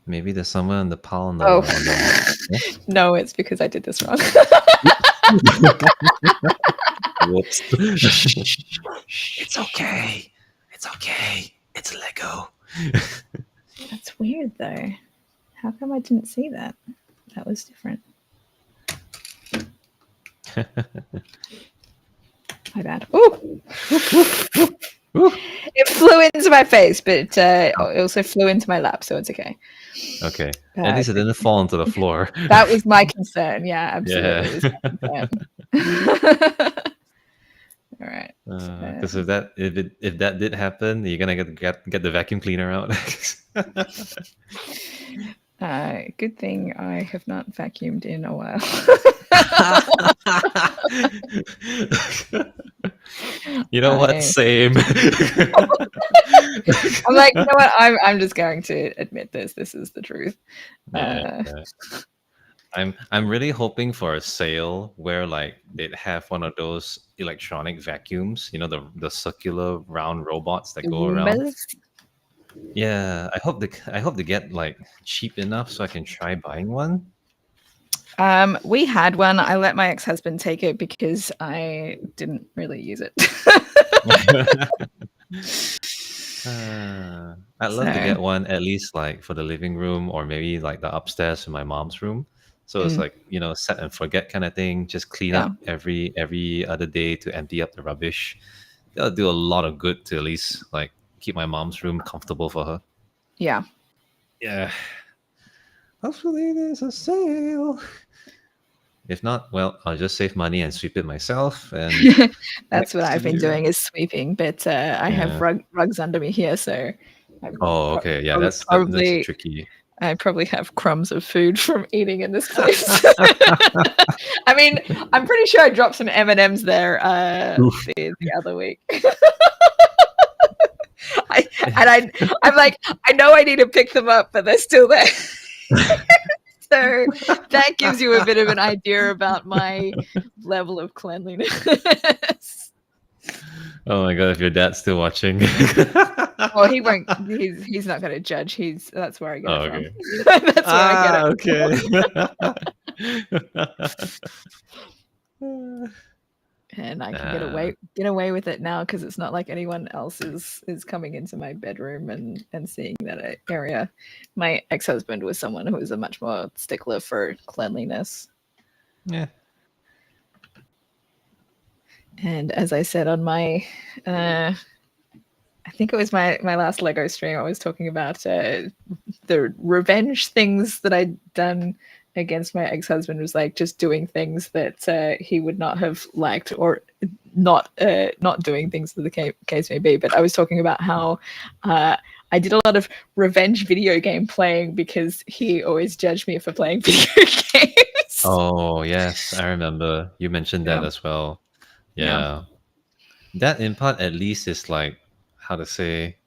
Maybe there's someone in the pile on the Oh, on the. Yeah? no, it's because I did this wrong. Whoops. Shh. It's okay. It's okay. It's Lego. That's weird, though. How come I didn't see that? That was different. My bad. Ooh! Woo. It flew into my face, but it also flew into my lap, so it's okay. Okay. At least it didn't fall onto the floor. That was my concern. Yeah, absolutely. Yeah. Was my concern. All right. Because if that did happen, you're gonna get the vacuum cleaner out. Good thing I have not vacuumed in a while. You know what? Same. I'm like, you know what? I'm just going to admit this. This is the truth. Yeah. I'm really hoping for a sale where like they'd have one of those electronic vacuums, you know, the circular round robots that go around. Roombas? Yeah, I hope they get like cheap enough so I can try buying one. We had one. I let my ex-husband take it because I didn't really use it. I'd love to get one at least like for the living room or maybe like the upstairs in my mom's room. So it's like, you know, set and forget kind of thing. Just clean up every other day to empty up the rubbish. That'll do a lot of good to at least like keep my mom's room comfortable for her. Yeah. Yeah. Hopefully there's a sale. If not, well, I'll just save money and sweep it myself. And that's what I've been doing is sweeping. But I have rugs under me here, so. Okay, yeah, that's tricky. I probably have crumbs of food from eating in this place. I mean, I'm pretty sure I dropped some M&Ms there the other week. I'm like, I know I need to pick them up, but they're still there. So that gives you a bit of an idea about my level of cleanliness. Oh my god! If your dad's still watching, well, he won't. He's not going to judge. That's where I get it okay. from. That's where I get it. Okay. And I can get away with it now because it's not like anyone else is coming into my bedroom and seeing that area. My ex-husband was someone who was a much more stickler for cleanliness. Yeah. And as I said on my, I think it was my last Lego stream, I was talking about the revenge things that I'd done against my ex-husband was like just doing things that he would not have liked or not doing things that the case may be. But I was talking about how I did a lot of revenge video game playing because he always judged me for playing video games. Oh, yes. I remember you mentioned that as well. Yeah. That in part at least is like, how to say,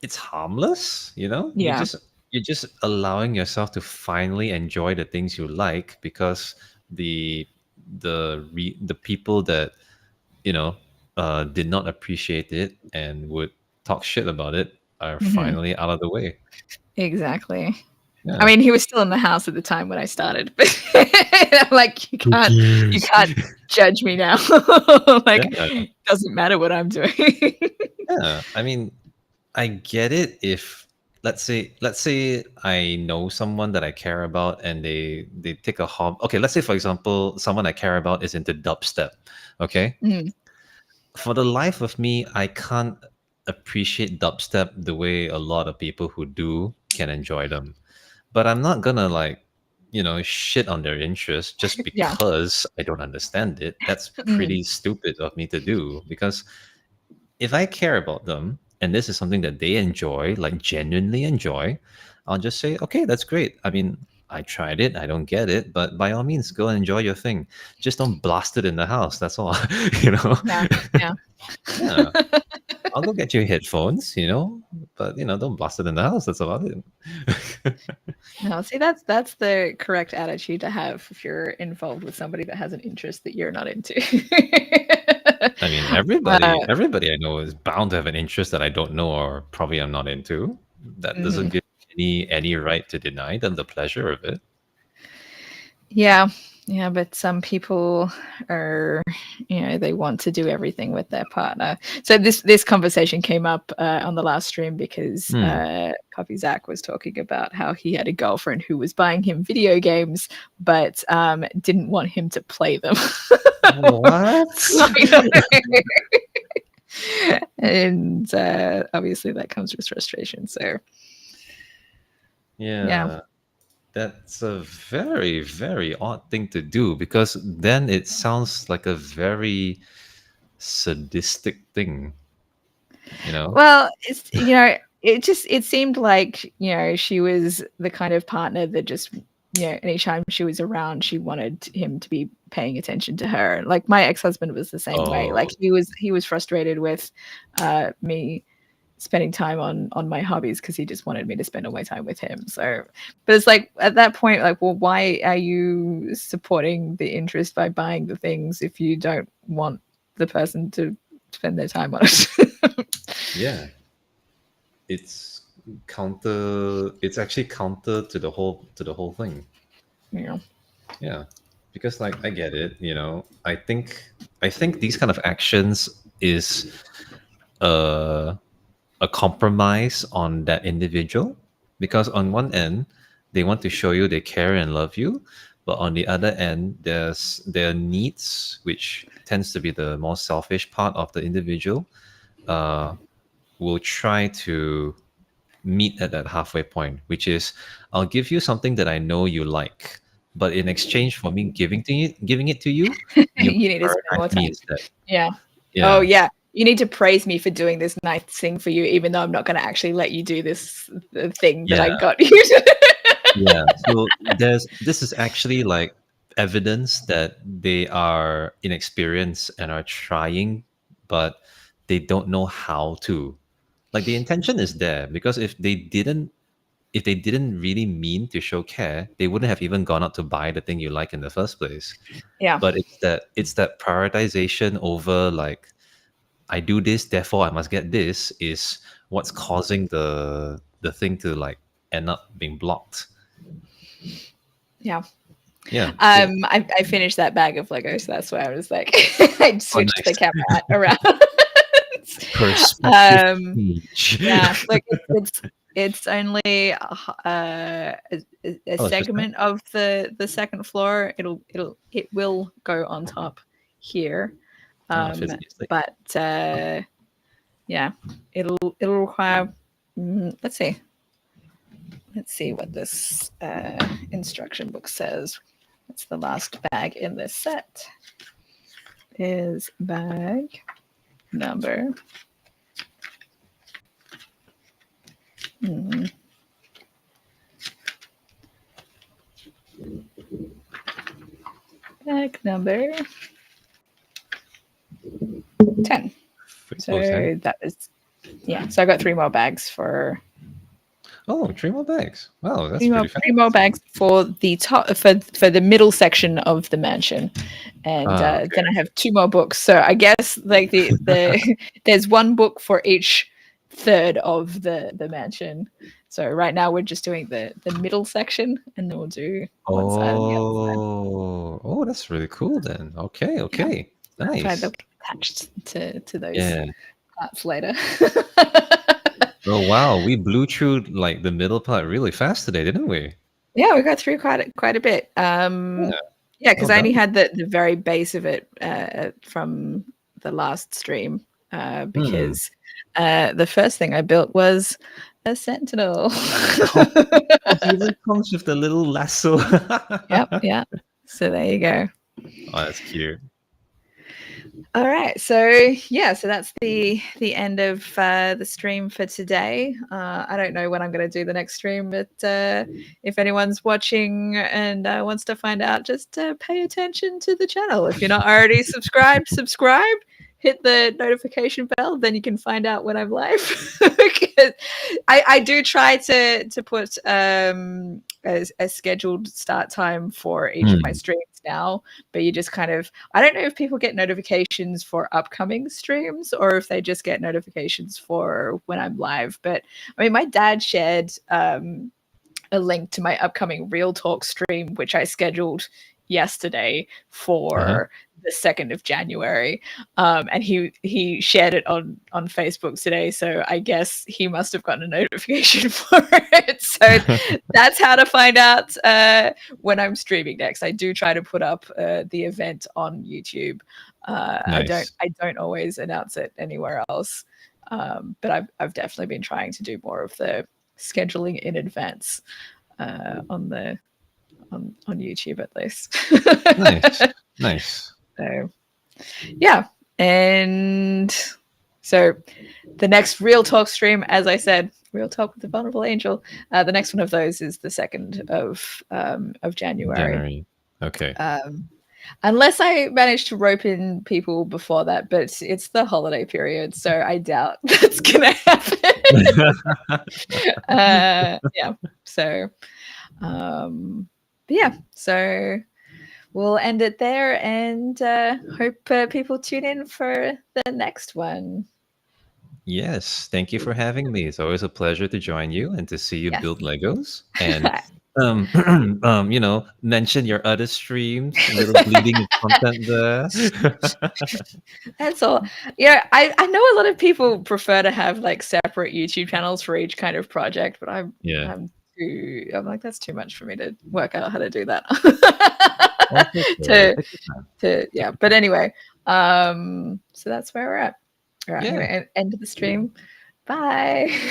it's harmless, you know? Yeah. You're just allowing yourself to finally enjoy the things you like because the people that, you know, did not appreciate it and would talk shit about it are finally out of the way. Exactly. Yeah. I mean, he was still in the house at the time when I started, but I'm like, you can't judge me now. Like, it doesn't matter what I'm doing. Yeah, I mean, I get it if let's say I know someone that I care about and they take a hobby. Okay, let's say for example, someone I care about is into dubstep. Okay. For the life of me, I can't appreciate dubstep the way a lot of people who do can enjoy them. But I'm not gonna like, you know, shit on their interest just because I don't understand it. That's pretty stupid of me to do because if I care about them and this is something that they enjoy, like genuinely enjoy, I'll just say, okay, that's great. I mean, I tried it, I don't get it, but by all means, go and enjoy your thing. Just don't blast it in the house. That's all, you know? Yeah. I'll go get you headphones, you know, but, you know, don't blast it in the house. That's about it. No, see, that's the correct attitude to have if you're involved with somebody that has an interest that you're not into. I mean, everybody I know is bound to have an interest that I don't know or probably I'm not into. That doesn't give me any right to deny them the pleasure of it. Yeah. Yeah, but some people are, they want to do everything with their partner. So this conversation came up on the last stream because Coffee Zach was talking about how he had a girlfriend who was buying him video games, but didn't want him to play them. What? And obviously that comes with frustration. So Yeah. That's a very, very odd thing to do, because then it sounds like a very sadistic thing, you know? well, it's it seemed like she was the kind of partner that just anytime she was around, she wanted him to be paying attention to her. Like my ex-husband was the same way. Like Oh, he was frustrated with me spending time on my hobbies because he just wanted me to spend all my time with him. So, but it's like at that point, like, well, why are you supporting the interest by buying the things if you don't want the person to spend their time on it? yeah. It's it's actually counter to the whole thing. Yeah. Yeah. Because like I get it, I think these kind of actions is uh a compromise on that individual, because on one end they want to show you they care and love you, but on the other end there's their needs, which tends to be the more selfish part of the individual, uh, will try to meet at that halfway point, which is, I'll give you something that I know you like, but in exchange for me giving it to you, you You need to spend more prioritize me time. instead. Yeah. Oh, Yeah. yeah. You need to praise me for doing this nice thing for you, even though I'm not going to actually let you do this thing that I Yeah. got you. Yeah, so this is actually like evidence that they are inexperienced and are trying, but they don't know how to. Like the intention is there, because if they didn't really mean to show care, they wouldn't have even gone out to buy the thing you like in the first place. Yeah. But it's that prioritization over, like, I do this, therefore I must get this, is what's causing the thing to like end up being blocked. Yeah. Yeah. So, I finished that bag of Lego, so that's why I was like, I oh, switched the nice. camera around. Perspective um, change. yeah, like it's only a Oh, it's just that. segment of the second floor. It will go on top here, Oh, physically. but yeah, it'll require. Let's see. Let's see what this instruction book says. It's the last bag in this set. Is bag number bag number 10. Oh, 10. So that is so I got 3 more bags for Oh, 3 more bags. Wow, that's pretty fast. 3 more bags for the top for the middle section of the mansion, and Okay. then I have 2 more books. So I guess like the there's 1 book for each third of the mansion. So right now we're just doing the middle section, and then we'll do one side and the other side. Oh, that's really cool then. Okay, Yeah, okay. that's why they'll Nice. get attached to those Yeah. parts later. Oh, wow. We blew through like the middle part really fast today, didn't we? Yeah, we got through quite a bit. Yeah. Yeah, because Well I only done. had the very base of it from the last stream. Hmm. Because the first thing I built was a sentinel. Oh, he even comes with the little lasso. Yep, yeah. So there you go. Oh, that's cute. All right, so yeah, so that's the end of the stream for today. I don't know when I'm going to do the next stream, but if anyone's watching and wants to find out, just pay attention to the channel. If you're not already subscribed, subscribe. hit the notification bell, then you can find out when I'm live. Because I do try to put a scheduled start time for each of my streams now, but you just kind of, I don't know if people get notifications for upcoming streams or if they just get notifications for when I'm live. But I mean, my dad shared a link to my upcoming Real Talk stream, which I scheduled yesterday for the 2nd of January. And he shared it on Facebook today. So I guess he must have gotten a notification for it. So that's how to find out when I'm streaming next. I do try to put up the event on YouTube. Nice. I don't always announce it anywhere else. But I've definitely been trying to do more of the scheduling in advance on YouTube at least. Nice. So yeah, and so the next Real Talk stream, as I said, Real Talk with the Vulnerable Angel. The next one of those is the 2nd of January. Okay. Unless I manage to rope in people before that, but it's the holiday period, so I doubt that's gonna happen. Yeah. So, so we'll end it there, and hope people tune in for the next one. Yes, thank you for having me. It's always a pleasure to join you and to see you build Legos. And mention your other streams, a little bleeding of content there. That's all. Yeah, I know a lot of people prefer to have like separate YouTube channels for each kind of project, but I'm like, that's too much for me to work out how to do that. But anyway, so that's where we're at. All right, I'm gonna end the stream. Bye.